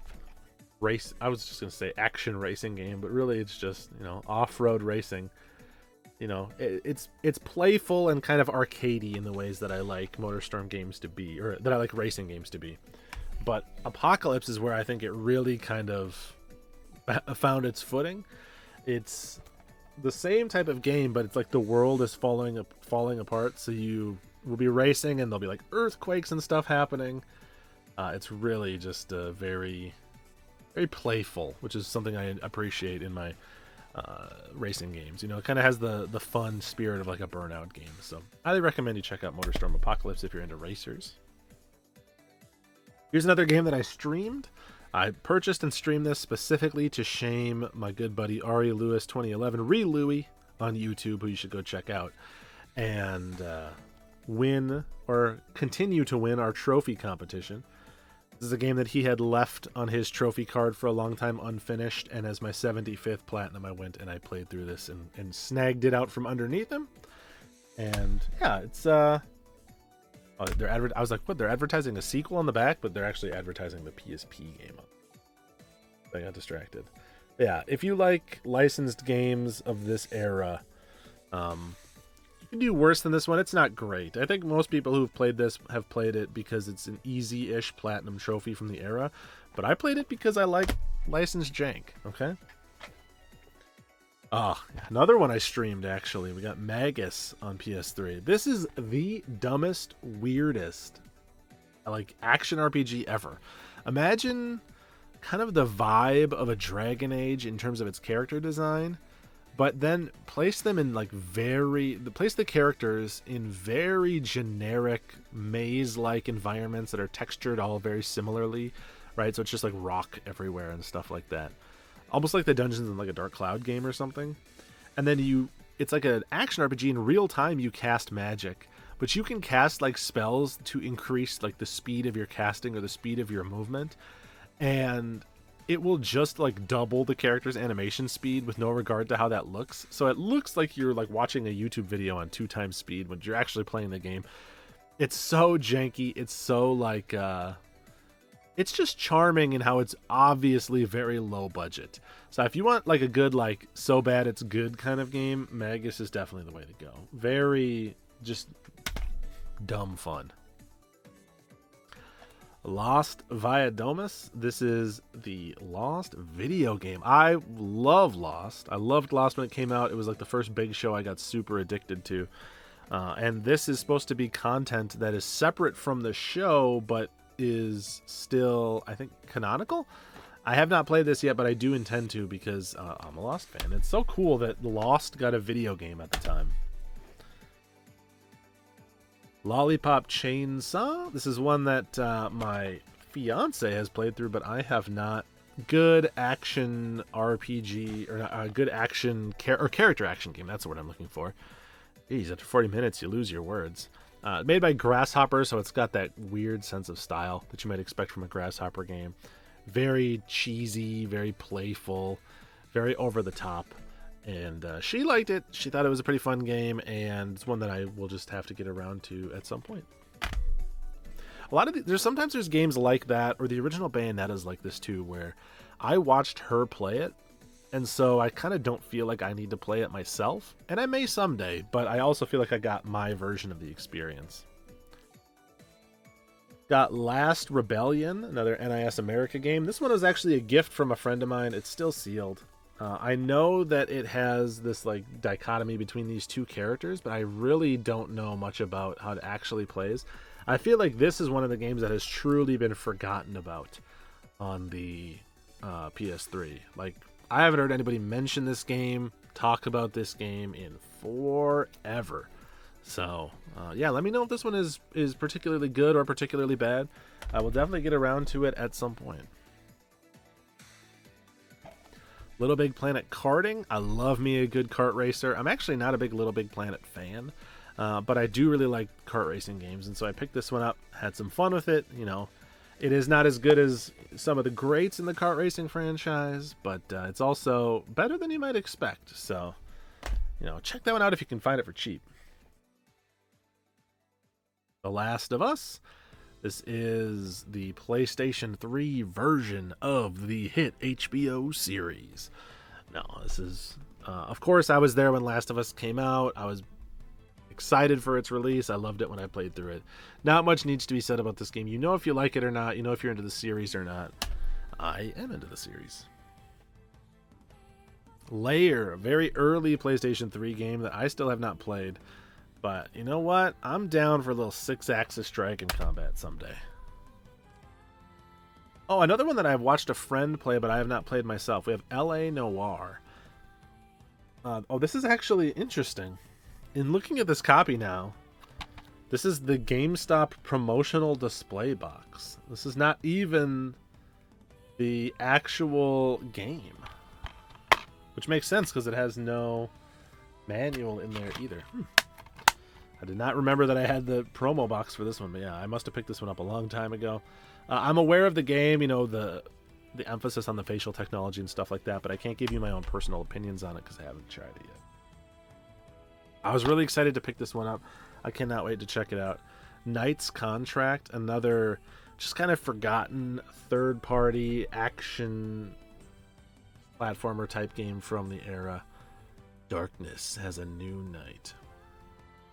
race. I was just gonna say action racing game, but really it's just off-road racing. It's playful and kind of arcadey in the ways that I like MotorStorm games to be, or that I like racing games to be. But Apocalypse is where I think it really kind of found its footing. It's the same type of game, but it's like the world is falling apart. So you will be racing, and there'll be like earthquakes and stuff happening. It's really just very, very playful, which is something I appreciate in my racing games. You know, it kind of has the fun spirit of like a Burnout game. So I highly recommend you check out MotorStorm Apocalypse if you're into racers. Here's another game that I streamed. I purchased and streamed this specifically to shame my good buddy Ari Lewis 2011, Louie on YouTube, who you should go check out, and win or continue to win our trophy competition. This is a game that he had left on his trophy card for a long time unfinished, and as my 75th platinum, I went and I played through this and snagged it out from underneath him. And yeah, it's I was like, what? They're advertising a sequel on the back, but they're actually advertising the PSP game. I got distracted. Yeah, if you like licensed games of this era, you can do worse than this one. It's not great. I think most people who've played this have played it because it's an easy-ish platinum trophy from the era, but I played it because I like licensed jank. Okay. Another one I streamed, actually. We got Magus on PS3. This is the dumbest, weirdest, like, action RPG ever. Imagine kind of the vibe of a Dragon Age in terms of its character design, but then place them in, like, place the characters in very generic maze-like environments that are textured all very similarly, right? So it's just, like, rock everywhere and stuff like that. Almost like the dungeons in like a Dark Cloud game or something. And then it's like an action RPG. In real time you cast magic, but you can cast like spells to increase like the speed of your casting or the speed of your movement, and it will just like double the character's animation speed with no regard to how that looks. So it looks like you're like watching a YouTube video on 2x speed when you're actually playing the game. It's so janky. It's so like it's just charming in how it's obviously very low budget. So if you want like a good, like, so bad it's good kind of game, Magus is definitely the way to go. Very just dumb fun. Lost Via Domus. This is the Lost video game. I love Lost. I loved Lost when it came out. It was like the first big show I got super addicted to. And this is supposed to be content that is separate from the show, but is still, I think, canonical. I have not played this yet, but I do intend to because I'm a Lost fan. It's so cool that Lost got a video game at the time. Lollipop Chainsaw. This is one that my fiance has played through, but I have not. Good action RPG, or a good action character action game. That's the word I'm looking for. Geez, after 40 minutes, you lose your words. Made by Grasshopper, so it's got that weird sense of style that you might expect from a Grasshopper game. Very cheesy, very playful, very over the top. And she liked it. She thought it was a pretty fun game, and it's one that I will just have to get around to at some point. A lot of sometimes there's games like that, or the original Bayonetta's like this too, where I watched her play it, and so I kind of don't feel like I need to play it myself. And I may someday, but I also feel like I got my version of the experience. Got Last Rebellion, another NIS America game. This one was actually a gift from a friend of mine. It's still sealed. I know that it has this like dichotomy between these two characters, but I really don't know much about how it actually plays. I feel like this is one of the games that has truly been forgotten about on the PS3. Like, I haven't heard anybody mention this game, talk about this game in forever. So, yeah, let me know if this one is particularly good or particularly bad. I will definitely get around to it at some point. Little Big Planet karting. I love me a good kart racer. I'm actually not a big Little Big Planet fan, but I do really like kart racing games, and so I picked this one up, had some fun with it. You know, it is not as good as some of the greats in the kart racing franchise, but it's also better than you might expect. So, you know, check that one out if you can find it for cheap. The Last of Us. This is the PlayStation 3 version of the hit HBO series. Now, this is, of course, I was there when Last of Us came out. I was excited for its release. I loved it when I played through it. Not much needs to be said about this game. You know if you like it or not. You know if you're into the series or not. I am into the series. Layer, a very early PlayStation 3 game that I still have not played. But you know what? I'm down for a little 6-axis Dragon Combat someday. Oh, another one that I've watched a friend play, but I have not played myself. We have L.A. Noire. Oh, this is actually interesting. In looking at this copy now, this is the GameStop promotional display box. This is not even the actual game. Which makes sense because it has no manual in there either. I did not remember that I had the promo box for this one, but yeah, I must have picked this one up a long time ago. I'm aware of the game, you know, the emphasis on the facial technology and stuff like that, but I can't give you my own personal opinions on it because I haven't tried it yet. I was really excited to pick this one up. I cannot wait to check it out. Knight's Contract, another just kind of forgotten third-party action platformer type game from the era. Darkness has a new night.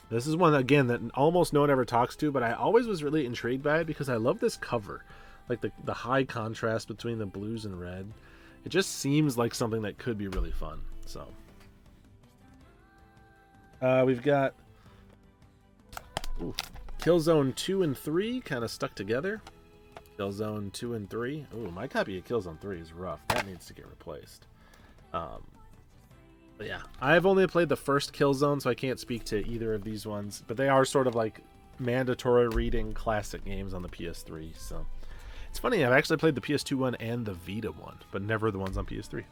This is one, again, that almost no one ever talks to, but I always was really intrigued by it because I love this cover. Like the high contrast between the blues and red. It just seems like something that could be really fun. So we've got Killzone 2 and 3 kind of stuck together. Killzone 2 and 3. Ooh, my copy of Killzone 3 is rough. That needs to get replaced. But yeah, I've only played the first Killzone, so I can't speak to either of these ones. But they are sort of like mandatory reading classic games on the PS3. So it's funny, I've actually played the PS2 one and the Vita one, but never the ones on PS3.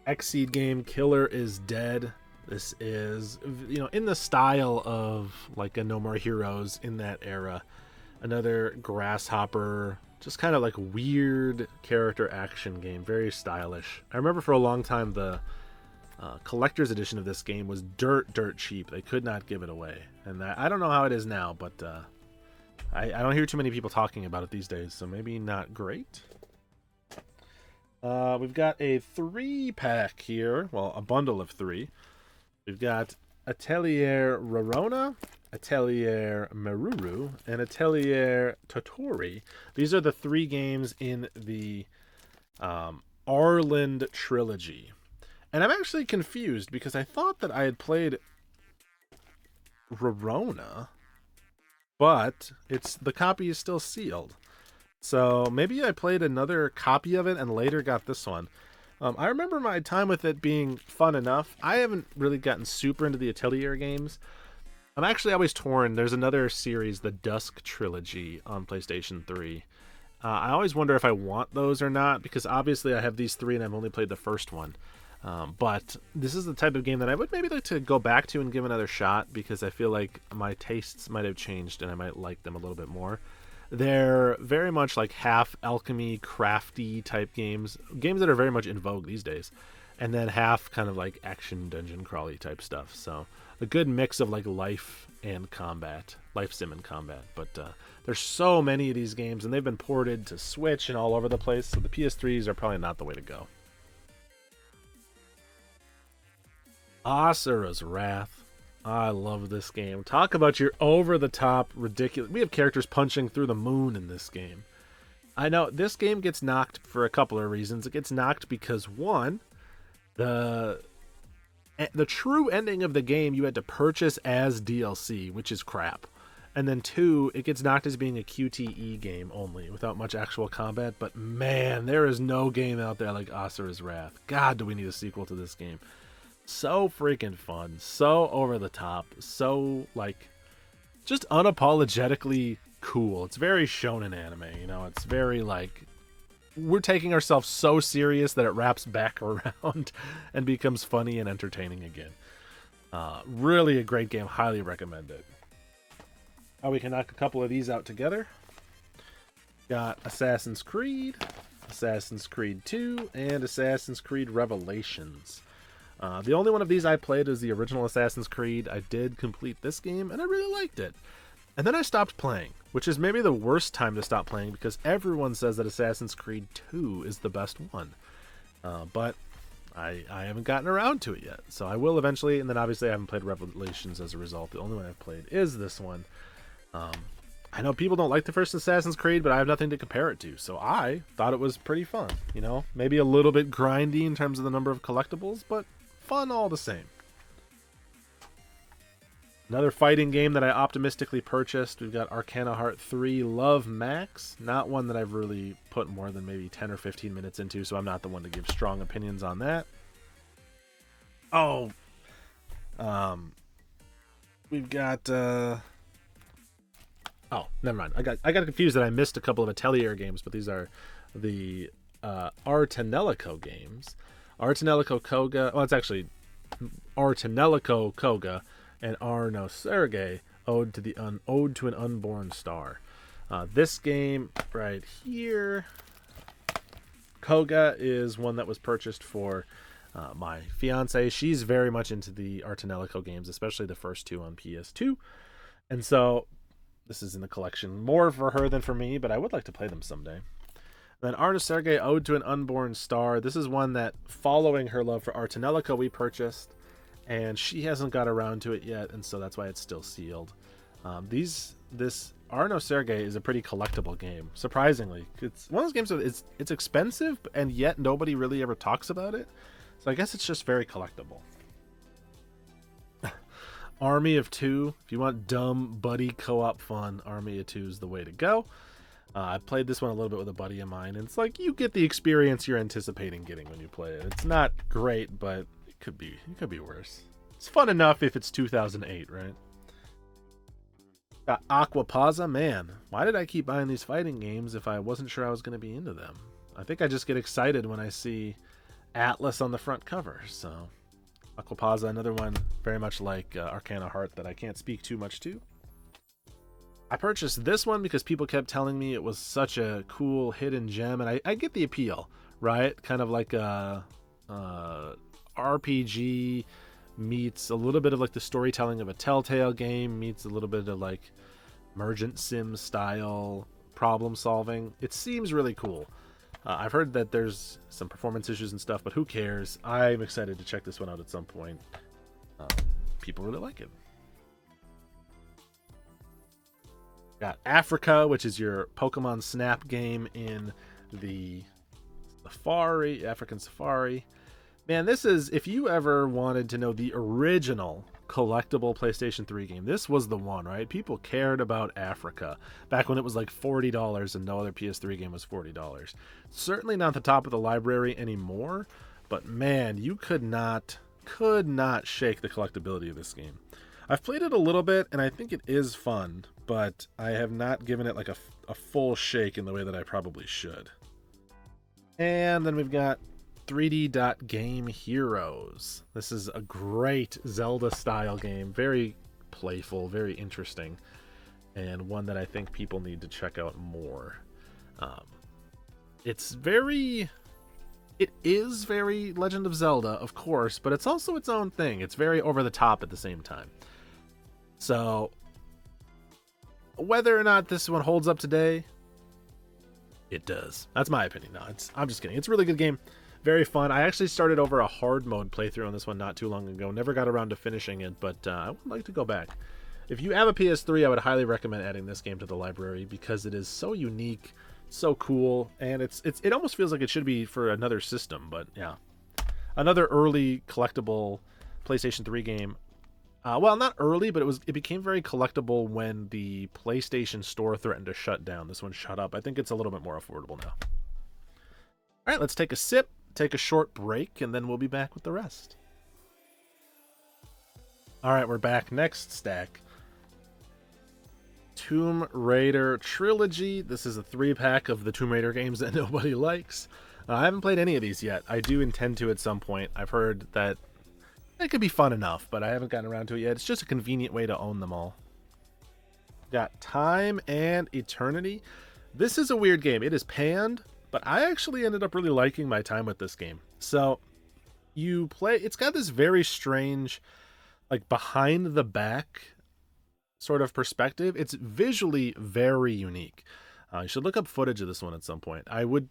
Xseed game, Killer is Dead. This is, you know, in the style of like a No More Heroes in that era. Another grasshopper, just kind of like weird character action game, very stylish. I remember for a long time the collector's edition of this game was dirt cheap. They could not give it away, and I don't know how it is now, but I don't hear too many people talking about it these days, so maybe not great. We've got a 3-pack here, well, a bundle of 3. We've got Atelier Rorona, Atelier Maruru, and Atelier Totori. These are the 3 games in the Arland trilogy. And I'm actually confused because I thought that I had played Rorona, but the copy is still sealed. So maybe I played another copy of it and later got this one. I remember my time with it being fun enough. I haven't really gotten super into the Atelier games. I'm actually always torn. There's another series, the Dusk Trilogy on PlayStation 3. I always wonder if I want those or not, because obviously I have these 3 and I've only played the first one. But this is the type of game that I would maybe like to go back to and give another shot, because I feel like my tastes might have changed and I might like them a little bit more. They're very much like half alchemy, crafty type games that are very much in vogue these days, and then half kind of like action dungeon crawly type stuff. So a good mix of like life and combat, life sim and combat. But there's so many of these games, and they've been ported to Switch and all over the place, so the PS3s are probably not the way to go. Asura's Wrath. I love this game. Talk about your over-the-top, ridiculous... We have characters punching through the moon in this game. I know, this game gets knocked for a couple of reasons. It gets knocked because, one, the true ending of the game you had to purchase as DLC, which is crap. And then 2, it gets knocked as being a QTE game only, without much actual combat. But man, there is no game out there like Asura's Wrath. God, do we need a sequel to this game. So freaking fun, so over the top, so like just unapologetically cool. It's very shonen anime, you know, it's very like we're taking ourselves so serious that it wraps back around and becomes funny and entertaining again. Really a great game, highly recommend it. We can knock a couple of these out together. Got Assassin's Creed 2, and Assassin's Creed Revelations. The only one of these I played is the original Assassin's Creed. I did complete this game, and I really liked it. And then I stopped playing, which is maybe the worst time to stop playing, because everyone says that Assassin's Creed 2 is the best one. But I haven't gotten around to it yet, so I will eventually, and then obviously I haven't played Revelations as a result. The only one I've played is this one. I know people don't like the first Assassin's Creed, but I have nothing to compare it to, so I thought it was pretty fun. You know, maybe a little bit grindy in terms of the number of collectibles, but fun all the same. Another fighting game that I optimistically purchased, we've got Arcana Heart 3 Love Max. Not one that I've really put more than maybe 10 or 15 minutes into, so I'm not the one to give strong opinions on that. Oh, we've got, oh, never mind. I got confused that I missed a couple of Atelier games, but these are the Artanelico games. Artanelico Koga, well, it's actually Artanelico Koga and Arno Sergei, Ode to an Unborn Star. This game right here, Koga, is one that was purchased for my fiance. She's very much into the Artanelico games, especially the first two on PS2. And so this is in the collection more for her than for me, but I would like to play them someday. Then Arno Sergei, Ode to an Unborn Star. This is one that, following her love for Artanelico, we purchased, and she hasn't got around to it yet, and so that's why it's still sealed. This Arno Sergei is a pretty collectible game, surprisingly. It's one of those games that it's expensive, and yet nobody really ever talks about it. So I guess it's just very collectible. Army of Two. If you want dumb buddy co-op fun, Army of Two is the way to go. I played this one a little bit with a buddy of mine, and it's like you get the experience you're anticipating getting when you play it. It's not great, but it could be worse. It's fun enough if it's 2008, right? Aquapazza, man, why did I keep buying these fighting games if I wasn't sure I was going to be into them? I think I just get excited when I see Atlas on the front cover. So Aquapazza, another one very much like Arcana Heart that I can't speak too much to. I purchased this one because people kept telling me it was such a cool hidden gem, and I get the appeal, right? Kind of like a RPG meets a little bit of like the storytelling of a Telltale game, meets a little bit of like Mergent Sim style problem solving. It seems really cool. I've heard that there's some performance issues and stuff, but who cares? I'm excited to check this one out at some point. People really like it. Got Africa, which is your Pokemon Snap game in the Safari, African Safari. Man, this is, if you ever wanted to know the original collectible PlayStation 3 game, this was the one, right? People cared about Africa back when it was like $40 and no other PS3 game was $40. Certainly not the top of the library anymore, but man, you could not shake the collectability of this game. I've played it a little bit and I think it is fun, but I have not given it like a full shake in the way that I probably should. And then we've got 3D Game Heroes. This is a great Zelda-style game. Very playful, very interesting, and one that I think people need to check out more. It is very Legend of Zelda, of course, but it's also its own thing. It's very over the top at the same time. So, whether or not this one holds up today, it does. That's my opinion. No, I'm just kidding. It's a really good game. Very fun. I actually started over a hard mode playthrough on this one not too long ago. Never got around to finishing it, but I would like to go back. If you have a PS3, I would highly recommend adding this game to the library because it is so unique, so cool, and it almost feels like it should be for another system, but yeah. Another early collectible PlayStation 3 game. Well, not early, but it became very collectible when the PlayStation Store threatened to shut down. This one shut up. I think it's a little bit more affordable now. All right, let's take a sip, take a short break, and then we'll be back with the rest. All right, we're back. Next stack. Tomb Raider Trilogy. This is a 3-pack of the Tomb Raider games that nobody likes. I haven't played any of these yet. I do intend to at some point. I've heard that it could be fun enough, but I haven't gotten around to it yet. It's just a convenient way to own them all. Got Time and Eternity. This is a weird game. It is panned, but I actually ended up really liking my time with this game. So you play, it's got this very strange, like behind the back sort of perspective. It's visually very unique. You should look up footage of this one at some point. I would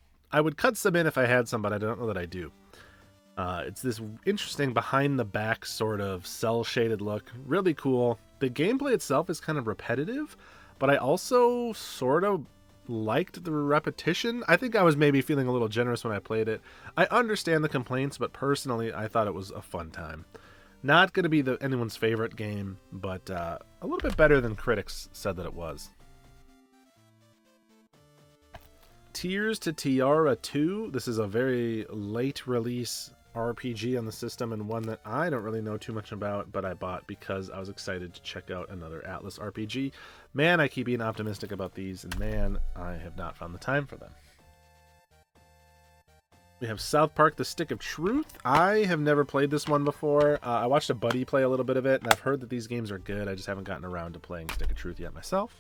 cut some in if I had some, but I don't know that I do. It's this interesting behind the back sort of cell shaded look. Really cool. The gameplay itself is kind of repetitive, but I also sort of liked the repetition. I think I was maybe feeling a little generous when I played it. I understand the complaints, but personally, I thought it was a fun time. Not going to be anyone's favorite game, but a little bit better than critics said that it was. Tears to Tiara 2. This is a very late release RPG on the system, and one that I don't really know too much about, but I bought because I was excited to check out another Atlas RPG. Man, I keep being optimistic about these, and man, I have not found the time for them. We have South Park: The Stick of Truth. I have never played this one before. I watched a buddy play a little bit of it, and I've heard that these games are good. I just haven't gotten around to playing Stick of Truth yet myself.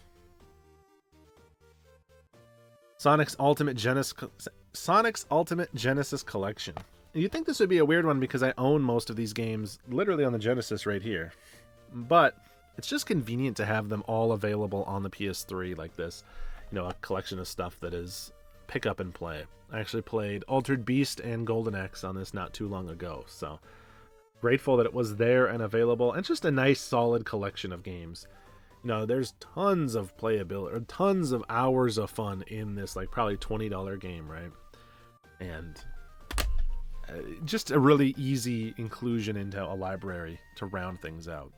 Sonic's Ultimate Genesis Collection. You'd think this would be a weird one because I own most of these games literally on the Genesis right here. But it's just convenient to have them all available on the PS3 like this. You know, a collection of stuff that is pick up and play. I actually played Altered Beast and Golden Axe on this not too long ago, so grateful that it was there and available, and just a nice solid collection of games. You know, there's tons of playability, or tons of hours of fun in this, like probably $20 game, right? And just a really easy inclusion into a library to round things out.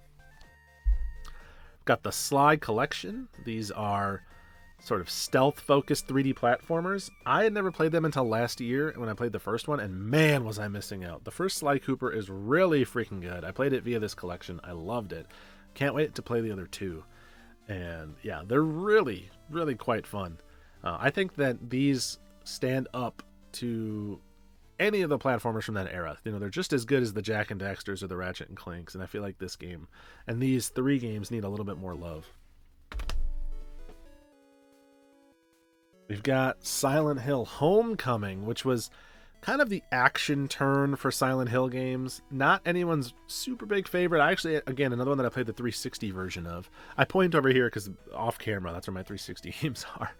Got the Sly Collection. These are sort of stealth-focused 3D platformers. I had never played them until last year when I played the first one, and man, was I missing out. The first Sly Cooper is really freaking good. I played it via this collection. I loved it. Can't wait to play the other two. And yeah, they're really, really quite fun. I think that these stand up to any of the platformers from that era. You know, they're just as good as the Jak and Daxters or the Ratchet and Clanks, and I feel like this game and these three games need a little bit more love. We've got Silent Hill Homecoming, which was kind of the action turn for Silent Hill games. Not anyone's super big favorite. I actually, again, another one that I played the 360 version of. I point over here because off camera, that's where my 360 games are.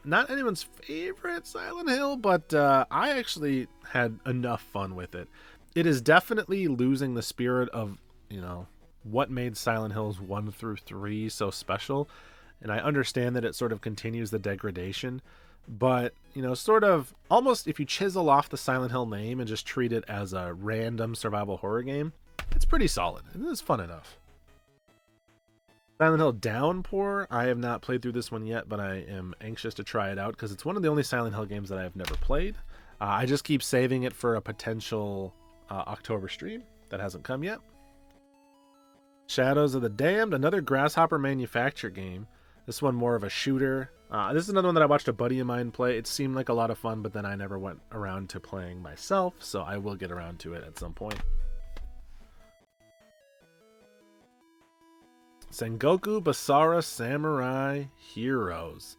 Not anyone's favorite Silent Hill, but I actually had enough fun with it. It is definitely losing the spirit of, you know, what made Silent Hills 1 through 3 so special. And I understand that it sort of continues the degradation, but, you know, sort of almost if you chisel off the Silent Hill name and just treat it as a random survival horror game, it's pretty solid. It is fun enough. Silent Hill Downpour. I have not played through this one yet, but I am anxious to try it out because it's one of the only Silent Hill games that I have never played. I just keep saving it for a potential October stream that hasn't come yet. Shadows of the Damned, another Grasshopper Manufacture game. This one more of a shooter. This is another one that I watched a buddy of mine play. It seemed like a lot of fun, but then I never went around to playing myself, so I will get around to it at some point. Sengoku Basara Samurai Heroes.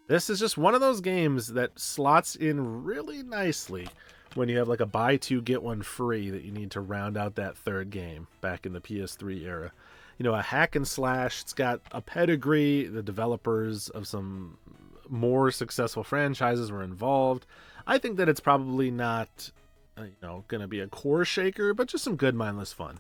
This is just one of those games that slots in really nicely when you have like a buy two get one free that you need to round out that third game back in the PS3 era. You know, a hack and slash. It's got a pedigree. The developers of some more successful franchises were involved. I think that it's probably not, you know, going to be a core shaker, but just some good mindless fun.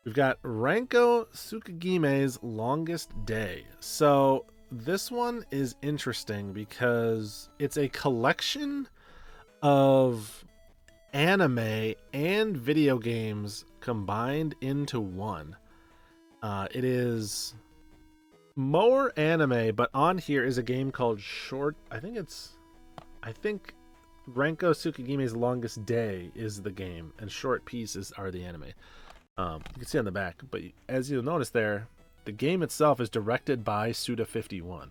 We've got Ranko Tsukugime's Longest Day. So this one is interesting because it's a collection of anime and video games combined into one. It is more anime, but on here is a game called I think Ranko Tsukugime's Longest Day is the game, and Short Pieces are the anime. You can see on the back, but as you'll notice there, the game itself is directed by Suda51.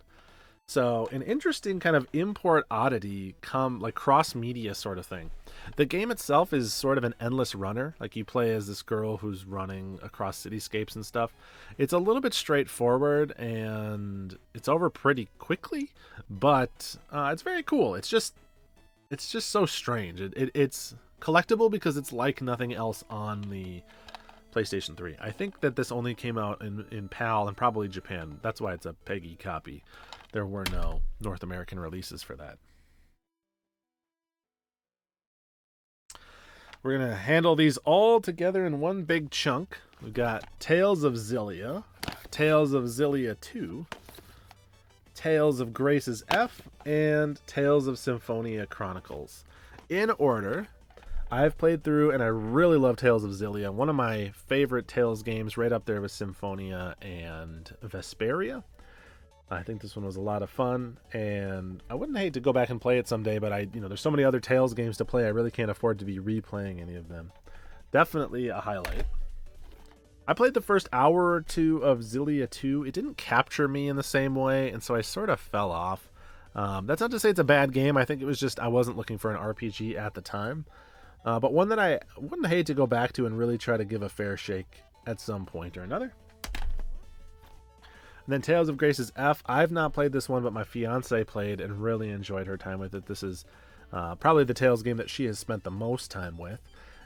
So an interesting kind of import oddity, like cross-media sort of thing. The game itself is sort of an endless runner. Like you play as this girl who's running across cityscapes and stuff. It's a little bit straightforward and it's over pretty quickly, but it's very cool. It's just so strange. It's collectible because it's like nothing else on the PlayStation 3. I think that this only came out in PAL and probably Japan. That's why it's a PEGI copy. There were no North American releases for that. We're going to handle these all together in one big chunk. We've got Tales of Xillia, Tales of Xillia 2, Tales of Grace's F, and Tales of Symphonia Chronicles. In order, I've played through, and I really love Tales of Xillia. One of my favorite Tales games, right up there with Symphonia and Vesperia. I think this one was a lot of fun, and I wouldn't hate to go back and play it someday, but there's so many other Tales games to play, I really can't afford to be replaying any of them. Definitely a highlight. I played the first hour or two of Xillia 2. It didn't capture me in the same way, and so I sort of fell off. That's not to say it's a bad game. I think it was just I wasn't looking for an RPG at the time. But one that I wouldn't hate to go back to and really try to give a fair shake at some point or another. And then Tales of Grace's F. I've not played this one, but my fiance played and really enjoyed her time with it. This is probably the Tales game that she has spent the most time with.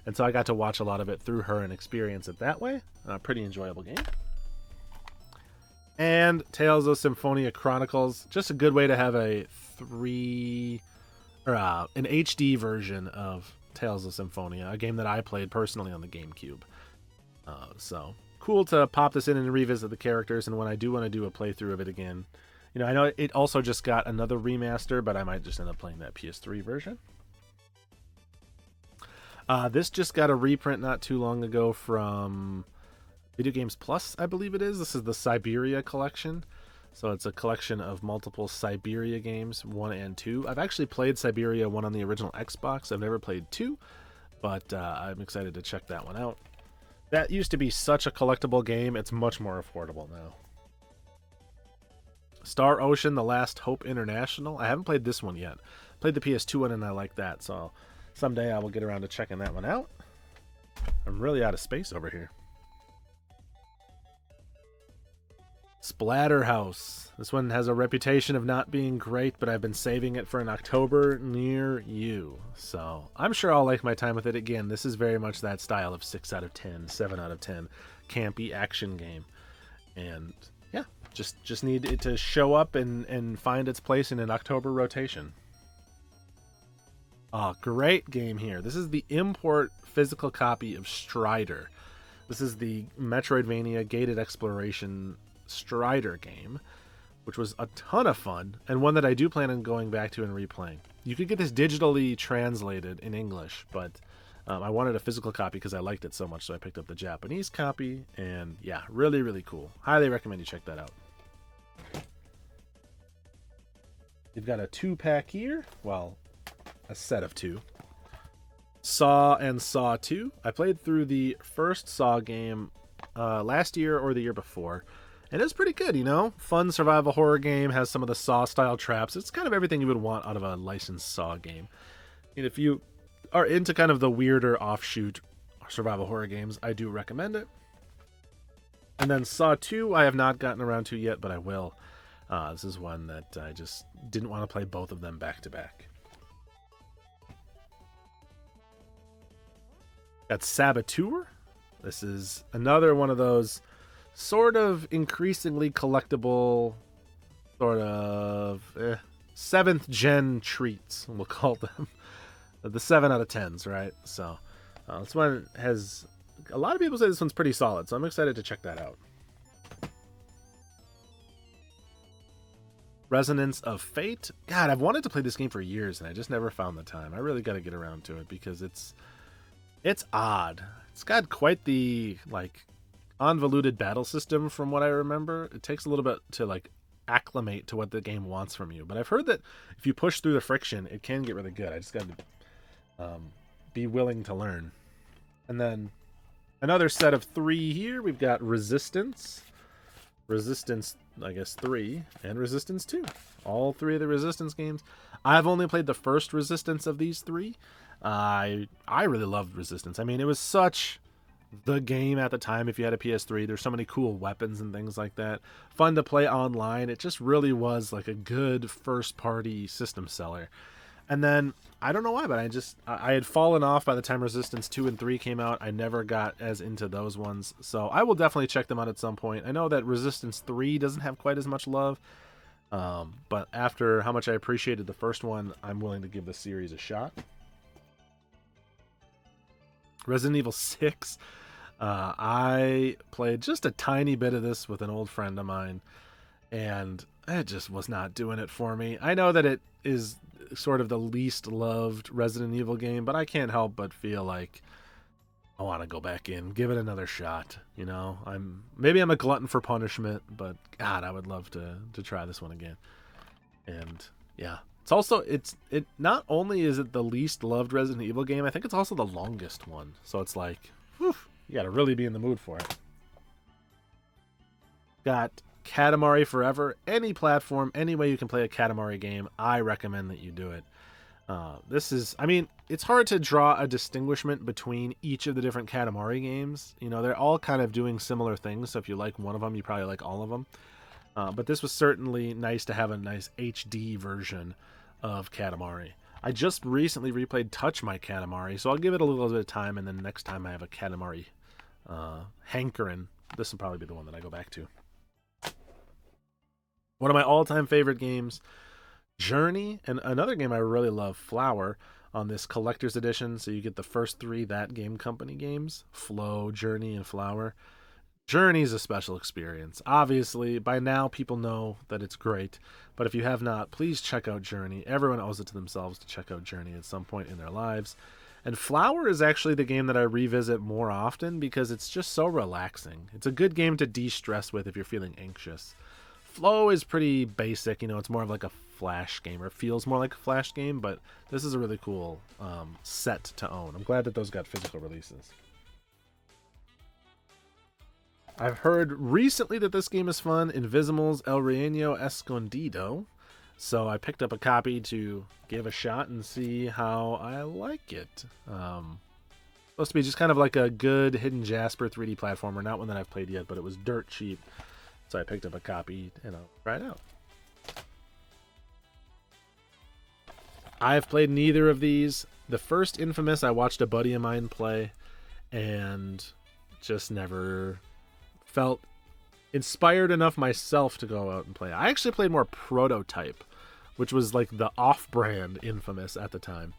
And so I got to watch a lot of it through her and experience it that way. Pretty enjoyable game. And Tales of Symphonia Chronicles. Just a good way to have an HD version of Tales of Symphonia, a game that I played personally on the GameCube. So cool to pop this in and revisit the characters, and when I do want to do a playthrough of it again, I know it also just got another remaster, but I might just end up playing that PS3 version. This just got a reprint not too long ago from Video Games Plus, I believe it is. This is the Siberia collection. So it's a collection of multiple Siberia games, 1 and 2. I've actually played Siberia 1 on the original Xbox. I've never played 2, but I'm excited to check that one out. That used to be such a collectible game. It's much more affordable now. Star Ocean: The Last Hope International. I haven't played this one yet. Played the PS2 one and I like that, so someday I will get around to checking that one out. I'm really out of space over here. Splatterhouse. This one has a reputation of not being great, but I've been saving it for an October near you. So I'm sure I'll like my time with it again. This is very much that style of 6 out of 10, 7 out of 10 campy action game. And yeah, just need it to show up and find its place in an October rotation. Oh, great game here. This is the import physical copy of Strider. This is the Metroidvania gated exploration Strider game, which was a ton of fun, and one that I do plan on going back to and replaying. You could get this digitally translated in English, but I wanted a physical copy because I liked it so much, so I picked up the Japanese copy, and yeah, really, really cool. Highly recommend you check that out. You've got a 2-pack here. Well, a set of 2. Saw and Saw 2. I played through the first Saw game last year or the year before, and it's pretty good, Fun survival horror game, has some of the Saw-style traps. It's kind of everything you would want out of a licensed Saw game. And if you are into kind of the weirder offshoot survival horror games, I do recommend it. And then Saw 2, I have not gotten around to yet, but I will. This is one that I just didn't want to play both of them back to back. Got Saboteur. This is another one of those sort of increasingly collectible, sort of 7th gen treats, we'll call them. The 7 out of 10s, right? So this one has, a lot of people say this one's pretty solid, so I'm excited to check that out. Resonance of Fate. God, I've wanted to play this game for years, and I just never found the time. I really got to get around to it because it's odd. It's got quite the convoluted battle system from what I remember. It takes a little bit to acclimate to what the game wants from you, but I've heard that if you push through the friction, it can get really good. I just got to be willing to learn. And then another set of 3 here. We've got Resistance, I guess 3, and Resistance 2. All 3 of the Resistance games. I've only played the first Resistance of these 3. I really loved Resistance. I mean, it was such the game at the time. If you had a PS3, there's so many cool weapons and things like that. Fun to play online. It just really was a good first-party system seller. And then, I don't know why, but I had fallen off by the time Resistance 2 and 3 came out. I never got as into those ones. So I will definitely check them out at some point. I know that Resistance 3 doesn't have quite as much love. But after how much I appreciated the first one, I'm willing to give the series a shot. Resident Evil 6. I played just a tiny bit of this with an old friend of mine, and it just was not doing it for me. I know that it is sort of the least loved Resident Evil game, but I can't help but feel like I want to go back in, give it another shot. You know, maybe I'm a glutton for punishment, but God, I would love to try this one again. And yeah, it's also it not only is it the least loved Resident Evil game, I think it's also the longest one. So it's like, whew, you got to really be in the mood for it. Got Katamari Forever. Any platform, any way you can play a Katamari game, I recommend that you do it. This is, I mean, it's hard to draw a distinguishment between each of the different Katamari games. You know, they're all kind of doing similar things, so if you like one of them, you probably like all of them. But this was certainly nice to have a nice HD version of Katamari. I just recently replayed Touch My Katamari, so I'll give it a little bit of time, and then next time I have a Katamari hankering, this will probably be the one that I go back to. One of my all-time favorite games, Journey, and another game I really love, Flower, on this collector's edition. So you get the first 3 That Game Company games, Flow, Journey, and Flower. Journey is a special experience. Obviously, by now people know that it's great, but if you have not, please check out Journey. Everyone owes it to themselves to check out Journey at some point in their lives. And Flower is actually the game that I revisit more often because it's just so relaxing. It's a good game to de-stress with if you're feeling anxious. Flow is pretty basic, you know, it's more of like a Flash game, or it feels more like a Flash game, but this is a really cool set to own. I'm glad that those got physical releases. I've heard recently that this game is fun, Invisimals El Reino Escondido, so I picked up a copy to give a shot and see how I like it. Supposed to be just kind of like a good Hidden Jasper 3D platformer, not one that I've played yet, but it was dirt cheap. So I picked up a copy and I'll try it out. I've played neither of these. The first Infamous I watched a buddy of mine play and just never felt inspired enough myself to go out and play. I actually played more Prototype, which was like the off-brand Infamous at the time,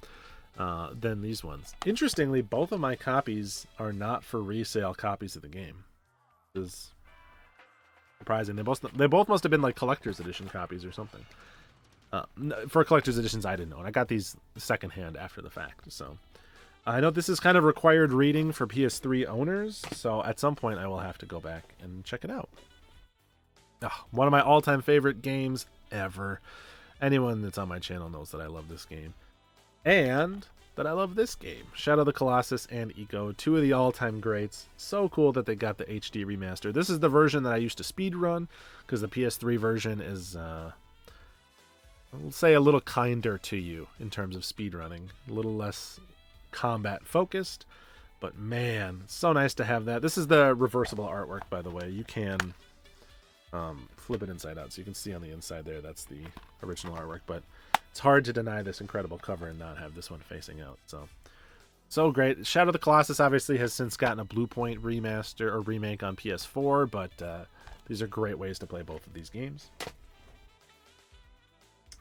than these ones. Interestingly, both of my copies are not for resale copies of the game. Which is surprising. They both must have been like collector's edition copies or something. For collector's editions, I didn't know, and I got these secondhand after the fact. So I know this is kind of required reading for PS3 owners, so at some point I will have to go back and check it out. One of my all-time favorite games ever. Anyone that's on my channel knows that I love this game, and that I love this game. Shadow of the Colossus and Eco, 2 of the all-time greats. So cool that they got the HD remaster. This is the version that I used to speedrun, because the PS3 version is, I'll say, a little kinder to you in terms of speedrunning. A little less combat-focused, but man, it's so nice to have that. This is the reversible artwork, by the way. You can flip it inside out, so you can see on the inside there, that's the original artwork, but it's hard to deny this incredible cover and not have this one facing out. So great. Shadow of the Colossus obviously has since gotten a Blue Point remaster or remake on PS4, but these are great ways to play both of these games.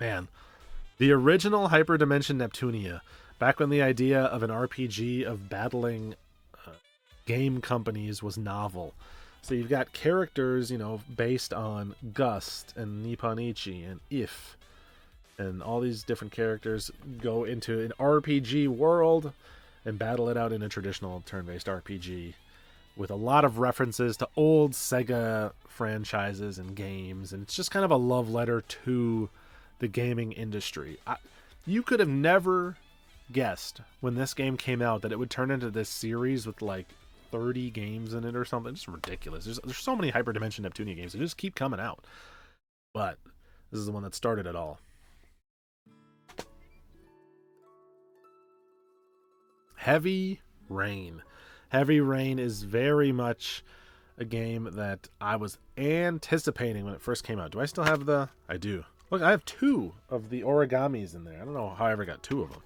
Man, the original Hyperdimension Neptunia, back when the idea of an RPG of battling game companies was novel. So you've got characters, you know, based on Gust and Nipponichi and If, and all these different characters go into an RPG world and battle it out in a traditional turn-based RPG with a lot of references to old Sega franchises and games, and it's just kind of a love letter to the gaming industry. You could have never guessed when this game came out that it would turn into this series with like 30 games in it or something. Just ridiculous. There's so many Hyperdimension Neptunia games that just keep coming out, but this is the one that started it all. Heavy Rain. Heavy Rain is very much a game that I was anticipating when it first came out. Do I still have the... I do. Look, I have 2 of the origamis in there. I don't know how I ever got 2 of them.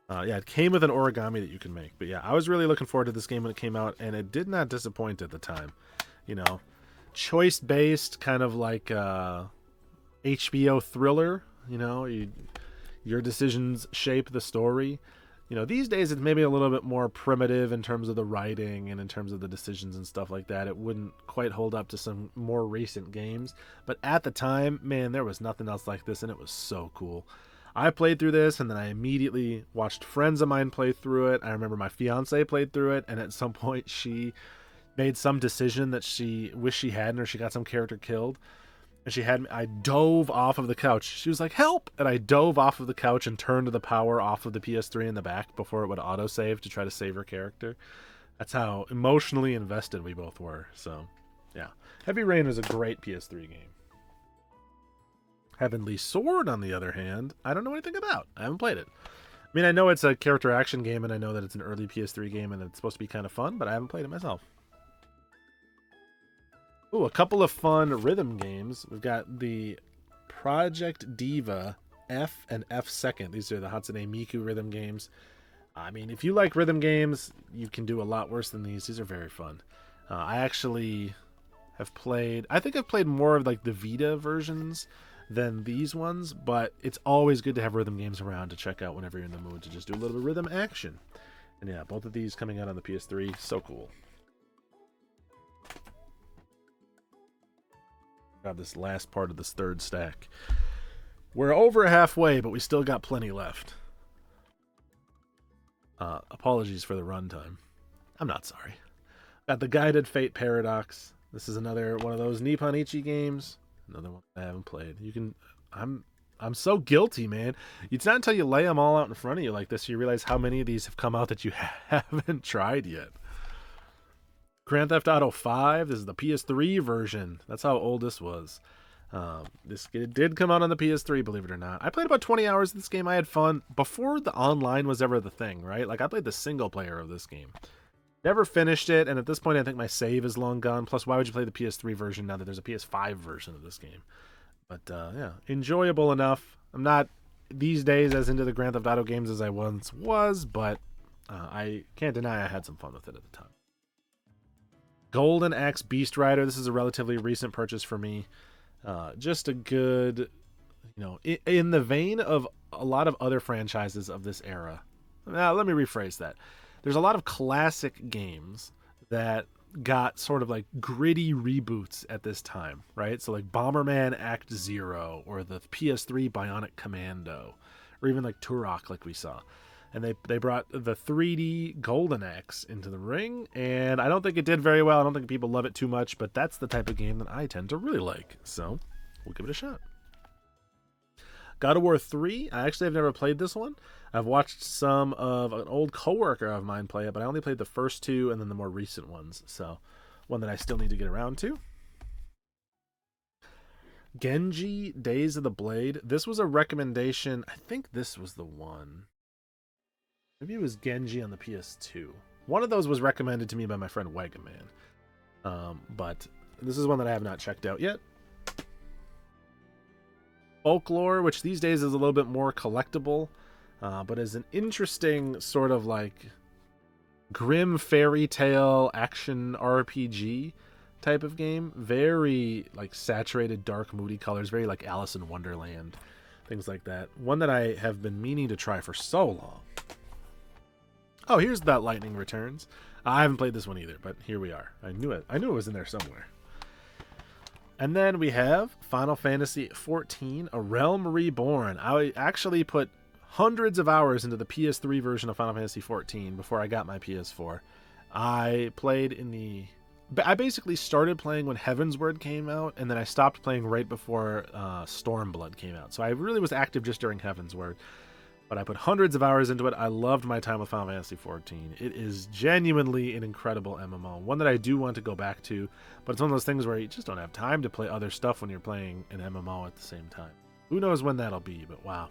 Yeah, it came with an origami that you can make. But yeah, I was really looking forward to this game when it came out, and it did not disappoint at the time. You know, choice-based, kind of like HBO thriller. You know, your decisions shape the story. You know, these days it's maybe a little bit more primitive in terms of the writing and in terms of the decisions and stuff like that. It wouldn't quite hold up to some more recent games. But at the time, man, there was nothing else like this, and it was so cool. I played through this, and then I immediately watched friends of mine play through it. I remember my fiance played through it, and at some point she made some decision that she wished she hadn't, or she got some character killed. And she had me, I dove off of the couch. She was like, help! And I dove off of the couch and turned the power off of the PS3 in the back before it would autosave to try to save her character. That's how emotionally invested we both were. So, yeah. Heavy Rain was a great PS3 game. Heavenly Sword, on the other hand, I don't know anything about. I haven't played it. I mean, I know it's a character action game, and I know that it's an early PS3 game, and it's supposed to be kind of fun, but I haven't played it myself. Ooh, a couple of fun rhythm games. We've got the Project Diva F and F Second. These are the Hatsune Miku rhythm games. I mean, if you like rhythm games, you can do a lot worse than these. These are very fun. I actually have played... I think I've played more of like the Vita versions than these ones, but it's always good to have rhythm games around to check out whenever you're in the mood to just do a little bit of rhythm action. And yeah, both of these coming out on the PS3. So cool. This last part of this third stack. We're over halfway, but we still got plenty left. Apologies for the runtime. I'm not sorry. Got the Guided Fate Paradox. This is another one of those Nippon Ichi games. Another one I haven't played. You can... I'm so guilty, man. It's not until you lay them all out in front of you like this you realize how many of these have come out that you haven't tried yet. Grand Theft Auto 5. This is the PS3 version. That's how old this was. It did come out on the PS3, believe it or not. I played about 20 hours of this game. I had fun before the online was ever the thing, right? Like, I played the single player of this game. Never finished it, and at this point I think my save is long gone. Plus, why would you play the PS3 version now that there's a PS5 version of this game? But, yeah, enjoyable enough. I'm not, these days, as into the Grand Theft Auto games as I once was, but I can't deny I had some fun with it at the time. Golden Axe Beast Rider. This is a relatively recent purchase for me. Just a good, you know, in the vein of a lot of other franchises of this era. Now, let me rephrase that. There's a lot of classic games that got sort of like gritty reboots at this time, right? So like Bomberman Act Zero, or the PS3 Bionic Commando, or even like Turok, like we saw. And they brought the 3D Golden Axe into the ring, and I don't think it did very well. I don't think people love it too much, but that's the type of game that I tend to really like. So we'll give it a shot. God of War 3. I actually have never played this one. I've watched some of an old coworker of mine play it, but I only played the first two and then the more recent ones. So one that I still need to get around to. Genji Days of the Blade. This was a recommendation. I think this was the one. Maybe it was Genji on the PS2. One of those was recommended to me by my friend Wegaman. But this is one that I have not checked out yet. Folklore, which these days is a little bit more collectible, but is an interesting sort of like grim fairy tale action RPG type of game. Very like saturated, dark, moody colors. Very like Alice in Wonderland. Things like that. One that I have been meaning to try for so long. Oh, here's that Lightning Returns. I haven't played this one either, but here we are. I knew it. I knew it was in there somewhere. And then we have Final Fantasy XIV, A Realm Reborn. I actually put hundreds of hours into the PS3 version of Final Fantasy XIV before I got my PS4. I basically started playing when Heavensward came out, and then I stopped playing right before Stormblood came out. So I really was active just during Heavensward. But I put hundreds of hours into it. I loved my time with Final Fantasy XIV. It is genuinely an incredible MMO. One that I do want to go back to, but it's one of those things where you just don't have time to play other stuff when you're playing an MMO at the same time. Who knows when that'll be, but wow.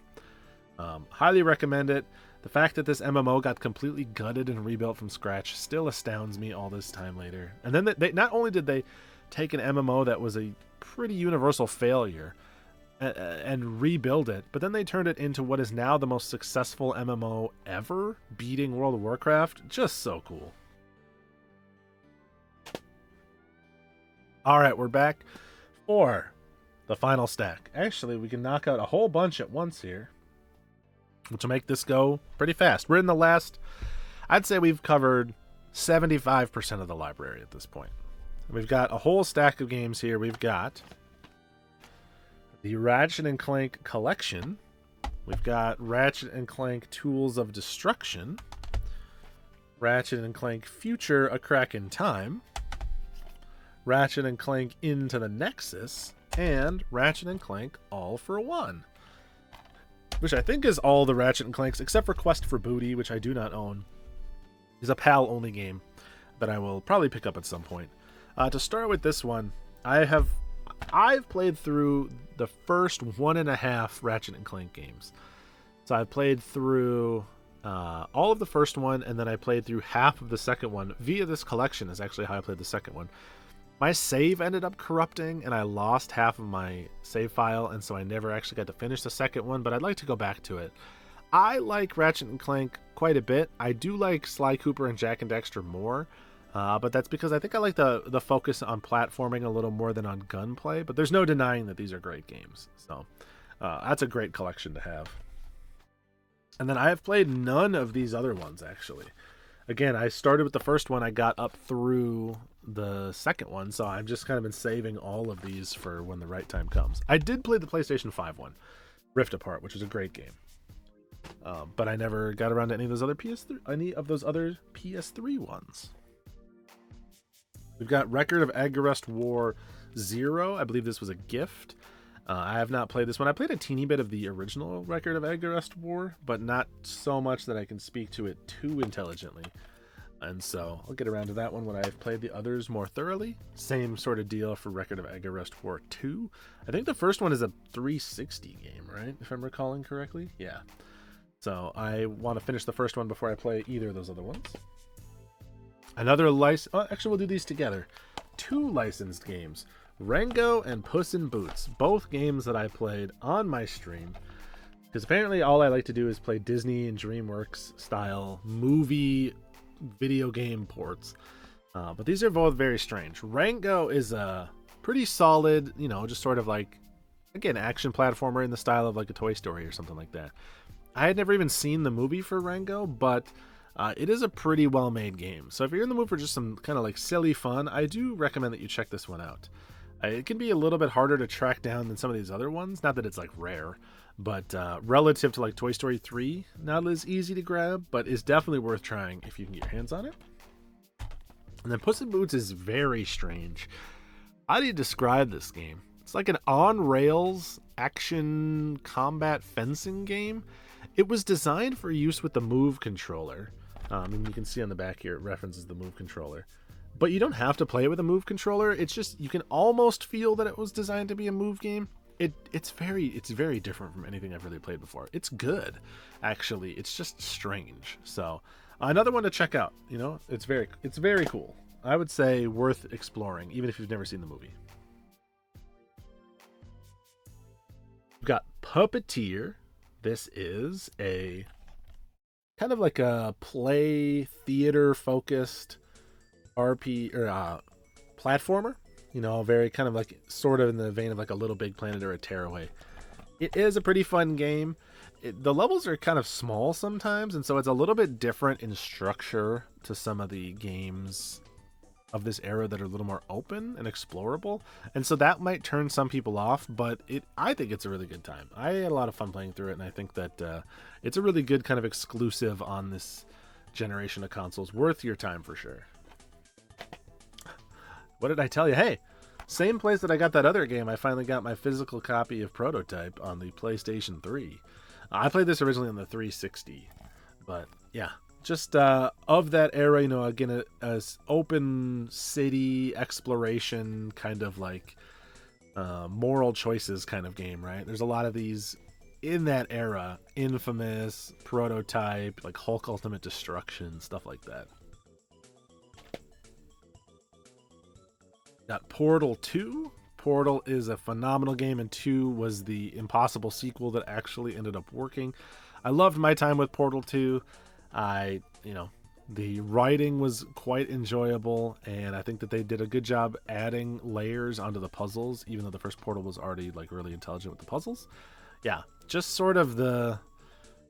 Highly recommend it. The fact that this MMO got completely gutted and rebuilt from scratch still astounds me all this time later. And then they not only did they take an MMO that was a pretty universal failure and rebuild it, but then they turned it into what is now the most successful MMO ever, beating World of Warcraft. Just so cool. All right, we're back for the final stack. Actually, we can knock out a whole bunch at once here. which will make this go pretty fast. We're in the last, I'd say we've covered 75% of the library at this point. We've got a whole stack of games here. We've got the Ratchet and Clank Collection. We've got Ratchet and Clank Tools of Destruction. Ratchet and Clank Future: A Crack in Time. Ratchet and Clank Into the Nexus. And Ratchet and Clank All for One, which I think is all the Ratchet and Clanks except for Quest for Booty, which I do not own. Is a PAL only game that I will probably pick up at some point. To start with this one, I've played through the first 1.5 Ratchet and Clank games. So I've played through all of the first one, and then I played through half of the second one via this collection. Is actually how I played the second one. My save ended up corrupting, and I lost half of my save file, and so I never actually got to finish the second one, but I'd like to go back to it. I like Ratchet and Clank quite a bit. I do like Sly Cooper and Jak and Daxter more, but that's because I think I like the focus on platforming a little more than on gunplay, but there's no denying that these are great games. So that's a great collection to have. And then I have played none of these other ones, actually. Again, I started with the first one. I got up through the second one, so I've just kind of been saving all of these for when the right time comes. I did play the PlayStation 5 one, Rift Apart, which is a great game, but I never got around to any of those other PS3 ones. We've got Record of Agarest War 0. I believe this was a gift. I have not played this one. I played a teeny bit of the original Record of Agarest War, but not so much that I can speak to it too intelligently. And so I'll get around to that one when I've played the others more thoroughly. Same sort of deal for Record of Agarest War 2. I think the first one is a 360 game, right? If I'm recalling correctly. Yeah. So I want to finish the first one before I play either of those other ones. Another license. Oh, actually, we'll do these together. 2 licensed games. Rango and Puss in Boots, both games that I played on my stream, because apparently all I like to do is play Disney and DreamWorks style movie video game ports, but these are both very strange. Rango is a pretty solid, just sort of like, again, action platformer in the style of like a Toy Story or something like that. I had never even seen the movie for Rango, but it is a pretty well made game, so if you're in the mood for just some kind of like silly fun, I do recommend that you check this one out. It can be a little bit harder to track down than some of these other ones. Not that it's like rare, but relative to like Toy Story 3, not as easy to grab, but is definitely worth trying if you can get your hands on it. And then Puss in Boots is very strange. How do you describe this game? It's like an on-rails action combat fencing game. It was designed for use with the Move controller. And you can see on the back here, it references the Move controller. But you don't have to play it with a Move controller. It's just, you can almost feel that it was designed to be a Move game. It's very different from anything I've really played before. It's good, actually. It's just strange. So another one to check out. It's very cool. I would say worth exploring, even if you've never seen the movie. We've got Puppeteer. This is a kind of like a play theater focused RP or platformer, very kind of like sort of in the vein of like a Little Big Planet or a Tearaway. It is a pretty fun game. The levels are kind of small sometimes, and so it's a little bit different in structure to some of the games of this era that are a little more open and explorable, and so that might turn some people off, but I think it's a really good time. I had a lot of fun playing through it, and I think that it's a really good kind of exclusive on this generation of consoles, worth your time for sure. What did I tell you? Hey, same place that I got that other game, I finally got my physical copy of Prototype on the PlayStation 3. I played this originally on the 360, but yeah, just of that era, again, a open city exploration kind of like moral choices kind of game, right? There's a lot of these in that era. Infamous, Prototype, like Hulk Ultimate Destruction, stuff like that. Got Portal 2. Portal is a phenomenal game, and 2 was the impossible sequel that actually ended up working. I loved my time with Portal 2. The writing was quite enjoyable, and I think that they did a good job adding layers onto the puzzles, even though the first Portal was already like really intelligent with the puzzles. Yeah, just sort of the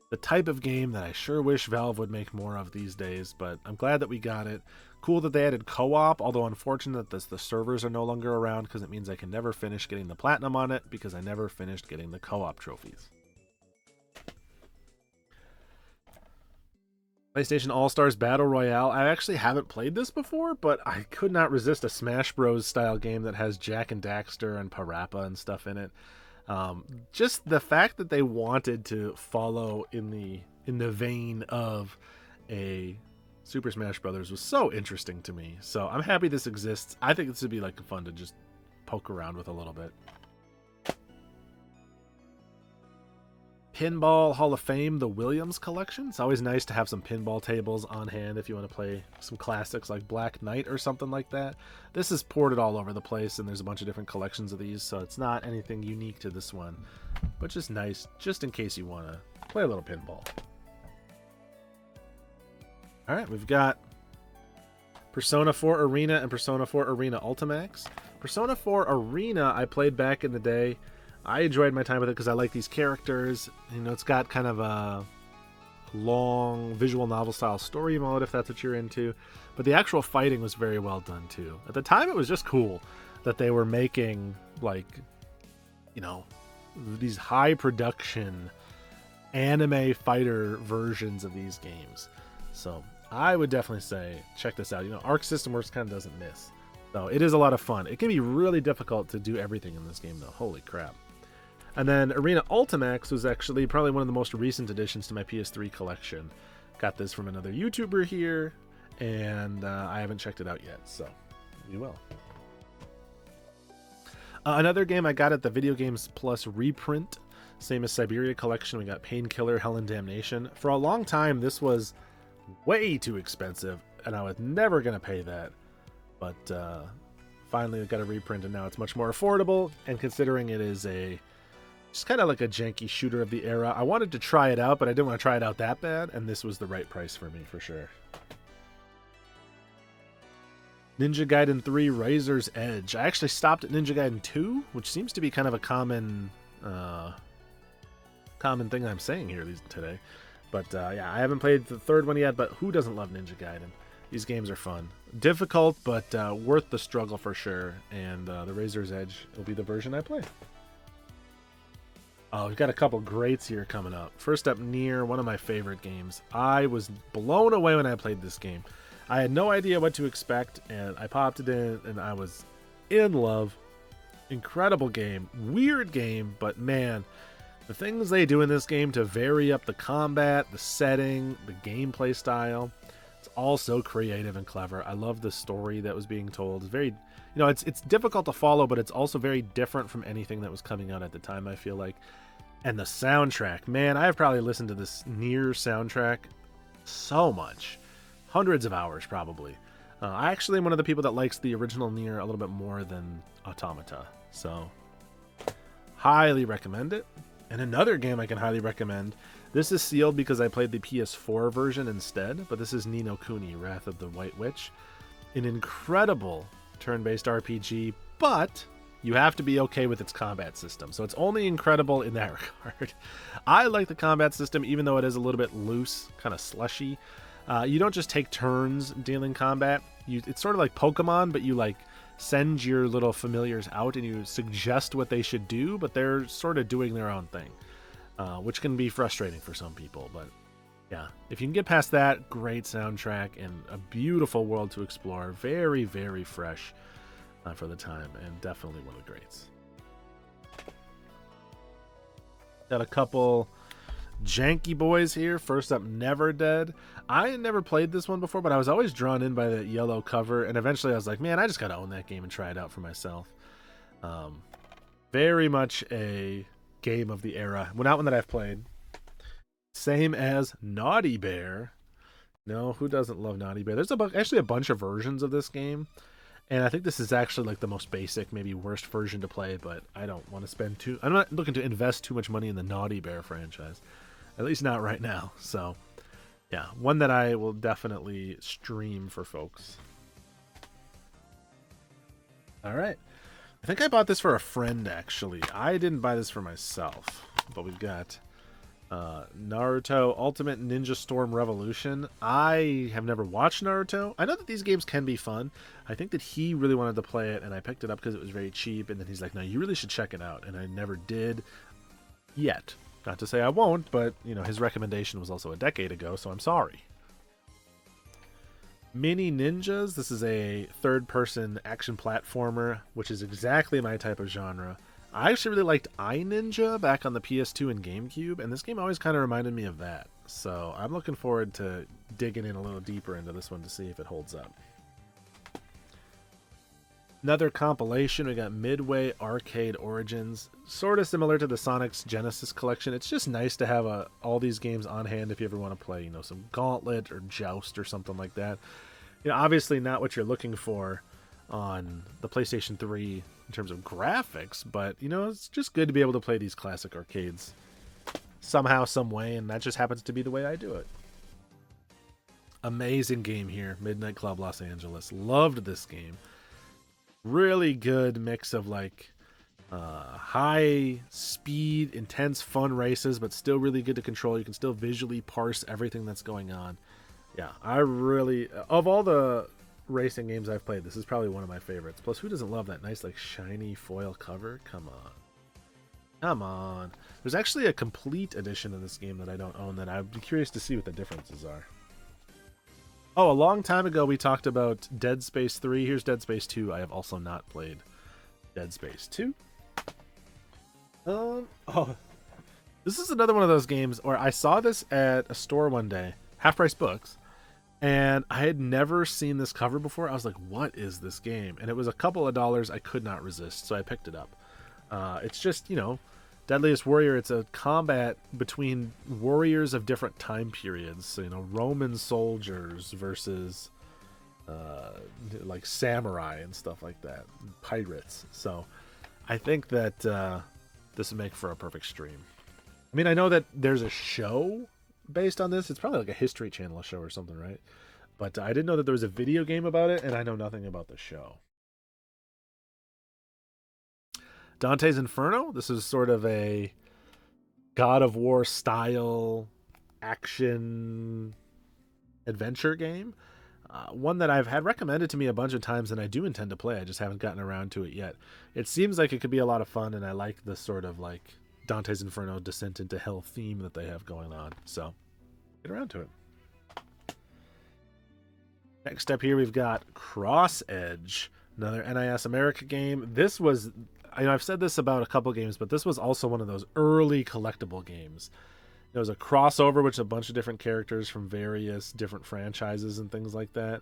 The type of game that I sure wish Valve would make more of these days, but I'm glad that we got it. Cool that they added co-op, although unfortunate that the servers are no longer around because it means I can never finish getting the platinum on it because I never finished getting the co-op trophies. PlayStation All-Stars Battle Royale. I actually haven't played this before, but I could not resist a Smash Bros. Style game that has Jak and Daxter and Parappa and stuff in it. Just the fact that they wanted to follow in the vein of a Super Smash Brothers was so interesting to me. So I'm happy this exists. I think this would be like fun to just poke around with a little bit. Pinball Hall of Fame, the Williams Collection. It's always nice to have some pinball tables on hand if you want to play some classics like Black Knight or something like that. This is ported all over the place, and there's a bunch of different collections of these, so it's not anything unique to this one, but just nice, just in case you want to play a little pinball. All right, we've got Persona 4 Arena and Persona 4 Arena Ultimax. Persona 4 Arena I played back in the day. I enjoyed my time with it because I like these characters. You know, it's got kind of a long visual novel style story mode if that's what you're into. But the actual fighting was very well done too. At the time, it was just cool that they were making, like, you know, these high production anime fighter versions of these games. So I would definitely say check this out. You know, Arc System Works kind of doesn't miss. So it is a lot of fun. It can be really difficult to do everything in this game though. Holy crap. And then Arena Ultimax was actually probably one of the most recent additions to my PS3 collection. Got this from another YouTuber here, and I haven't checked it out yet, so we will. Another game I got at the Video Games Plus reprint, same as Siberia Collection, we got Painkiller, Hell and Damnation. For a long time, this was way too expensive, and I was never going to pay that. But finally, I got a reprint, and now it's much more affordable, and considering it is just kind of like a janky shooter of the era. I wanted to try it out, but I didn't want to try it out that bad, and this was the right price for me, for sure. Ninja Gaiden 3 Razor's Edge. I actually stopped at Ninja Gaiden 2, which seems to be kind of a common thing I'm saying here today. But yeah, I haven't played the third one yet, but who doesn't love Ninja Gaiden? These games are fun. Difficult, but worth the struggle for sure, and the Razor's Edge will be the version I play. Oh, we've got a couple greats here coming up. First up, Nier, one of my favorite games. I was blown away when I played this game. I had no idea what to expect, and I popped it in, and I was in love. Incredible game. Weird game, but man, the things they do in this game to vary up the combat, the setting, the gameplay style, it's all so creative and clever. I love the story that was being told. It's very, you know, it's difficult to follow, but it's also very different from anything that was coming out at the time, I feel like. And the soundtrack, man, I've probably listened to this Nier soundtrack so much. Hundreds of hours, probably. I actually am one of the people that likes the original Nier a little bit more than Automata. So, highly recommend it. And another game I can highly recommend. This is sealed because I played the PS4 version instead, but this is Ni no Kuni, Wrath of the White Witch. An incredible turn-based RPG, but you have to be okay with its combat system. So it's only incredible in that regard. I like the combat system, even though it is a little bit loose, kind of slushy. You don't just take turns dealing combat. It's sort of like Pokemon, but you like send your little familiars out and you suggest what they should do, but they're sort of doing their own thing, which can be frustrating for some people. But yeah, if you can get past that, great soundtrack and a beautiful world to explore. Very, very fresh for the time, and definitely one of the greats. Got a couple janky boys here. First up, Never Dead. I had never played this one before, but I was always drawn in by the yellow cover, and eventually I was like, man, I just gotta own that game and try it out for myself. Very much a game of the era. Well, not one that I've played. Same as Naughty Bear. No, who doesn't love Naughty Bear? There's actually a bunch of versions of this game, and I think this is actually like the most basic, maybe worst version to play, but I don't want to spend I'm not looking to invest too much money in the Naughty Bear franchise. At least not right now. So, yeah, one that I will definitely stream for folks. All right. I think I bought this for a friend, actually. I didn't buy this for myself, but we've got Naruto Ultimate Ninja Storm Revolution. I have never watched Naruto. I know that these games can be fun. I think that he really wanted to play it, and I picked it up because it was very cheap, and then he's like, no, you really should check it out, and I never did yet. Not to say I won't, but, you know, his recommendation was also a decade ago, so I'm sorry. Mini Ninjas. This is a third-person action platformer, which is exactly my type of genre. I actually really liked iNinja back on the PS2 and GameCube, and this game always kind of reminded me of that. So I'm looking forward to digging in a little deeper into this one to see if it holds up. Another compilation, we got Midway Arcade Origins, sort of similar to the Sonic's Genesis collection. It's just nice to have all these games on hand if you ever want to play, you know, some Gauntlet or Joust or something like that. You know, obviously not what you're looking for on the PlayStation 3 in terms of graphics, but, you know, it's just good to be able to play these classic arcades somehow, some way, and that just happens to be the way I do it. Amazing game here, Midnight Club Los Angeles. Loved this game. Really good mix of like high speed, intense, fun races, but still really good to control. You can still visually parse everything that's going on. Yeah, I really, of all the racing games I've played, this is probably one of my favorites. Plus, who doesn't love that nice like shiny foil cover? Come on. Come on. There's actually a complete edition of this game that I don't own that I'd be curious to see what the differences are. Oh, a long time ago we talked about Dead Space 3. Here's Dead Space 2. I have also not played Dead Space 2. Oh, this is another one of those games where I saw this at a store one day, Half Price Books, and I had never seen this cover before. I was like, what is this game? And it was a couple of dollars. I could not resist, so I picked it up. It's just, you know, Deadliest Warrior. It's a combat between warriors of different time periods. So, you know, Roman soldiers versus like samurai and stuff like that, pirates. So I think that this would make for a perfect stream. I mean, I know that there's a show based on this. It's probably like a History Channel show or something, right? But I didn't know that there was a video game about it, and I know nothing about the show. Dante's Inferno. This is sort of a God of War style action adventure game. One that I've had recommended to me a bunch of times, and I do intend to play. I just haven't gotten around to it yet. It seems like it could be a lot of fun, and I like the sort of like Dante's Inferno Descent into Hell theme that they have going on. So get around to it. Next up here, we've got Cross Edge, another NIS America game. This was, I know I've said this about a couple games, but this was also one of those early collectible games. There was a crossover with a bunch of different characters from various different franchises and things like that.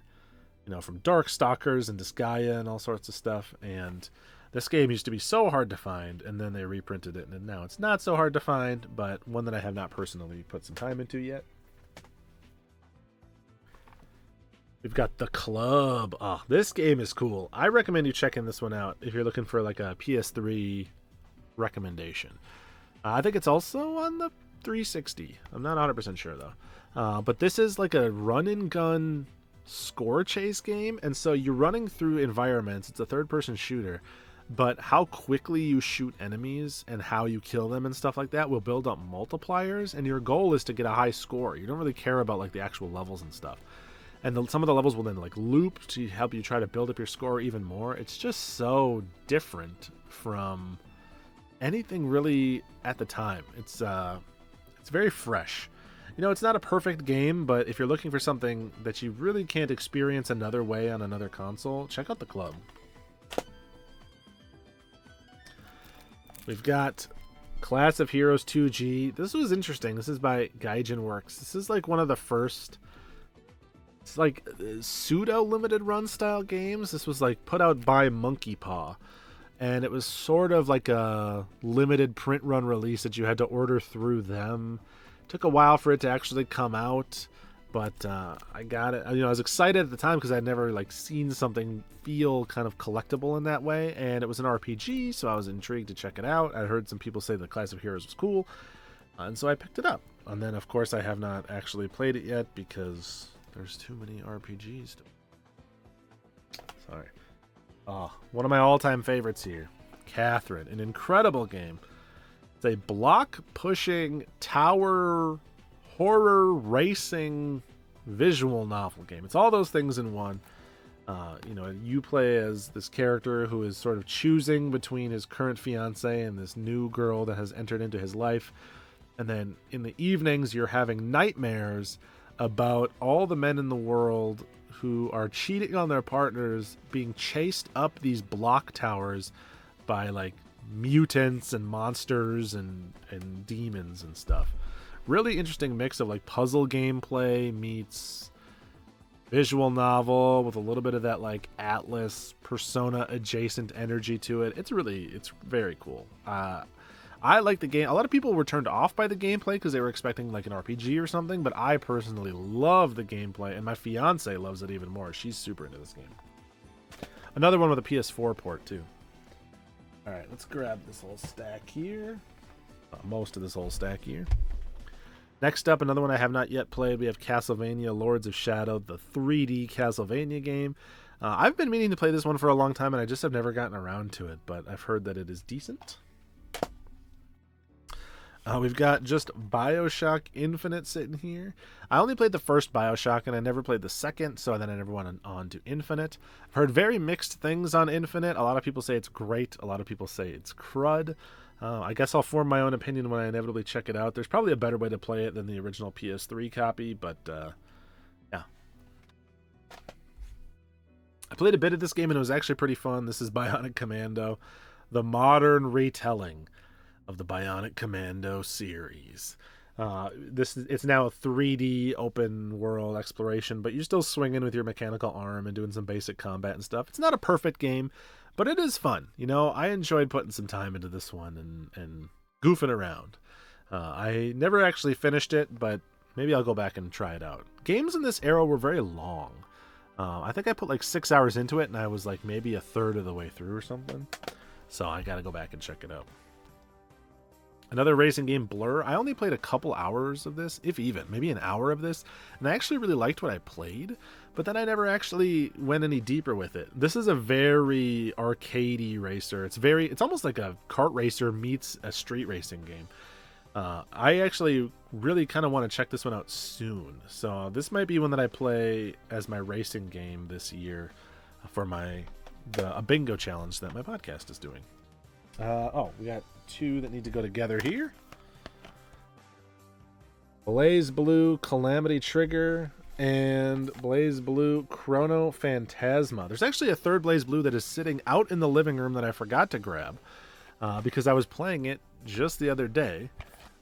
You know, from Darkstalkers and Disgaea and all sorts of stuff. And this game used to be so hard to find, and then they reprinted it, and now it's not so hard to find, but one that I have not personally put some time into yet. We've got The Club. Oh, this game is cool. I recommend you checking this one out if you're looking for like a PS3 recommendation. I think it's also on the 360. I'm not 100% sure though. But this is like a run and gun score chase game, and so you're running through environments. It's a third-person shooter, but how quickly you shoot enemies and how you kill them and stuff like that will build up multipliers, and your goal is to get a high score. You don't really care about like the actual levels and stuff. And some of the levels will then like loop to help you try to build up your score even more. It's just so different from anything really at the time. It's very fresh. You know, it's not a perfect game, but if you're looking for something that you really can't experience another way on another console, check out The Club. We've got Class of Heroes 2G. This was interesting. This is by Gaijin Works. This is like one of the first, it's like pseudo limited run style games. This was like put out by Monkey Paw, and it was sort of like a limited print run release that you had to order through them. Took a while for it to actually come out, but I got it. You know, I was excited at the time because I'd never like seen something feel kind of collectible in that way, and it was an RPG, so I was intrigued to check it out. I heard some people say the Class of Heroes was cool, and so I picked it up. And then, of course, I have not actually played it yet because there's too many RPGs. Sorry. Oh, one of my all-time favorites here, Catherine, an incredible game. It's It's a block-pushing, tower, horror, racing, visual novel game. It's all those things in one. You play as this character who is sort of choosing between his current fiance and this new girl that has entered into his life. And then in the evenings, you're having nightmares about all the men in the world who are cheating on their partners, being chased up these block towers by like mutants and monsters and demons and stuff. Really interesting mix of like puzzle gameplay meets visual novel with a little bit of that like Atlas Persona adjacent energy to it. It's very cool. I like the game. A lot of people were turned off by the gameplay because they were expecting like an RPG or something, but I personally love the gameplay, and my fiance loves it even more. She's super into this game. Another one with a PS4 port too. All right, let's grab this whole stack here. Most of this whole stack here. Next up, another one I have not yet played. We have Castlevania Lords of Shadow, the 3D Castlevania game. I've been meaning to play this one for a long time, and I just have never gotten around to it, but I've heard that it is decent. We've got just BioShock Infinite sitting here. I only played the first BioShock, and I never played the second, so then I never went on to Infinite. I've heard very mixed things on Infinite. A lot of people say it's great. A lot of people say it's crud. I guess I'll form my own opinion when I inevitably check it out. There's probably a better way to play it than the original PS3 copy, but yeah. I played a bit of this game, and it was actually pretty fun. This is Bionic Commando, the modern retelling of the Bionic Commando series. It's now a 3D open world exploration, but you're still swinging with your mechanical arm and doing some basic combat and stuff. It's not a perfect game, but it is fun. I enjoyed putting some time into this one and goofing around. I never actually finished it, but maybe I'll go back and try it out. Games in this era were very long. I think I put like 6 hours into it, and I was like maybe a third of the way through or something. So I gotta go back and check it out. Another racing game, Blur. I only played a couple hours of this, if even, maybe an hour of this, and I actually really liked what I played, but then I never actually went any deeper with it. This is a very arcadey racer. It's almost like a kart racer meets a street racing game. I actually really kind of want to check this one out soon, so this might be one that I play as my racing game this year for a bingo challenge that my podcast is doing. We got two that need to go together here. Blaze Blue Calamity Trigger and Blaze Blue Chrono Phantasma. There's actually a third Blaze Blue that is sitting out in the living room that I forgot to grab because I was playing it just the other day.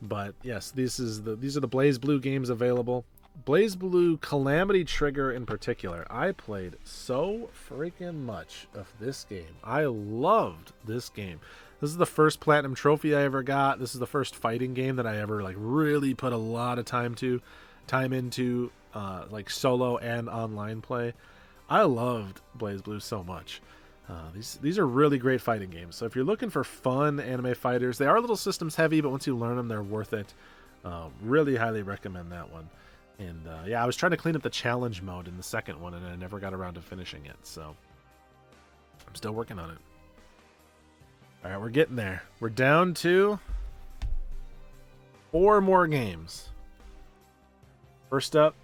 But yes, these are the Blaze Blue games available. Blaze Blue Calamity Trigger in particular. I played so freaking much of this game. I loved this game. This is the first platinum trophy I ever got. This is the first fighting game that I ever like really put a lot of time into, like solo and online play. I loved Blaze Blue so much. These are really great fighting games. So if you're looking for fun anime fighters, they are a little systems heavy, but once you learn them, they're worth it. Really highly recommend that one. And I was trying to clean up the challenge mode in the second one, and I never got around to finishing it. So I'm still working on it. All right, we're getting there. We're down to 4 more games. First up,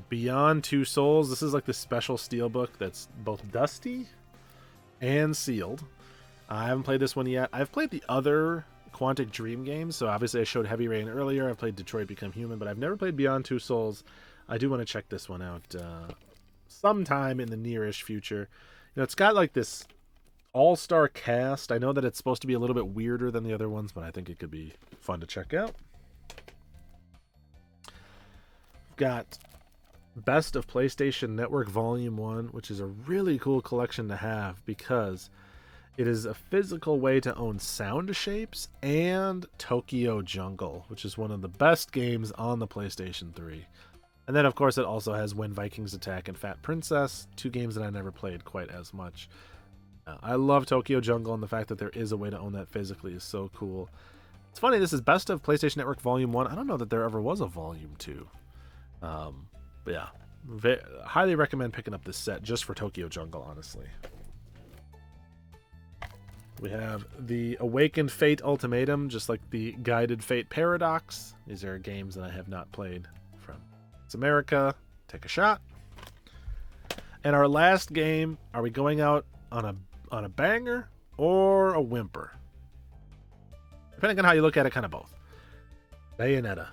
Beyond Two Souls. This is like the special steelbook that's both dusty and sealed. I haven't played this one yet. I've played the other Quantic Dream games, so obviously I showed Heavy Rain earlier. I've played Detroit Become Human, but I've never played Beyond Two Souls. I do want to check this one out sometime in the nearish future. It's got like this all-star cast. I know that it's supposed to be a little bit weirder than the other ones, but I think it could be fun to check out. We've got Best of PlayStation Network Volume 1, which is a really cool collection to have because it is a physical way to own Sound Shapes and Tokyo Jungle, which is one of the best games on the PlayStation 3. And then, of course, it also has When Vikings Attack and Fat Princess, 2 games that I never played quite as much. I love Tokyo Jungle, and the fact that there is a way to own that physically is so cool. It's funny, this is Best of PlayStation Network Volume 1. I don't know that there ever was a Volume 2. But yeah, highly recommend picking up this set just for Tokyo Jungle, honestly. We have the Awakened Fate Ultimatum, just like the Guided Fate Paradox. These are games that I have not played from It's America. Take a shot. And our last game, are we going out on a banger or a whimper? Depending on how you look at it, kind of both. Bayonetta.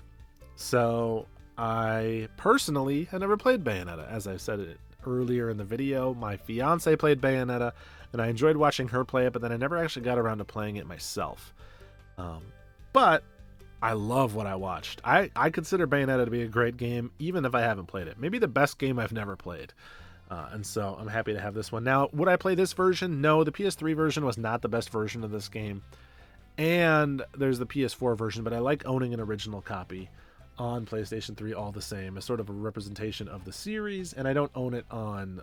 So I personally have never played Bayonetta. As I said it earlier in the video, my fiance played Bayonetta, and I enjoyed watching her play it, but then I never actually got around to playing it myself. But I love what I watched. I consider Bayonetta to be a great game, even if I haven't played it. Maybe the best game I've never played. And so I'm happy to have this one. Now, would I play this version? No, the PS3 version was not the best version of this game. And there's the PS4 version, but I like owning an original copy on PlayStation 3 all the same, as sort of a representation of the series, and I don't own it on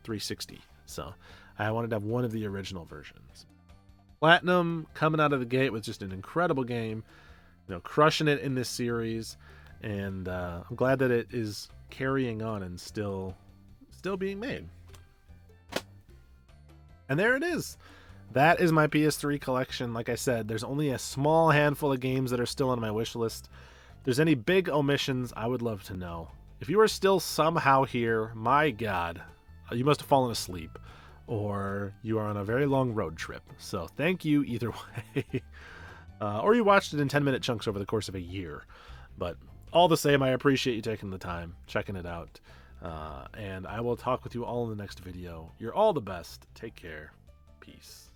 360. So I wanted to have one of the original versions. Platinum coming out of the gate with just an incredible game, crushing it in this series, and I'm glad that it is carrying on and still being made. And there it is. That is my PS3 collection. Like I said, there's only a small handful of games that are still on my wish list. If there's any big omissions, I would love to know. If you are still somehow here, my God, you must have fallen asleep, or you are on a very long road trip. So thank you either way. Or you watched it in 10-minute chunks over the course of a year. But all the same, I appreciate you taking the time, checking it out. And I will talk with you all in the next video. You're all the best. Take care. Peace.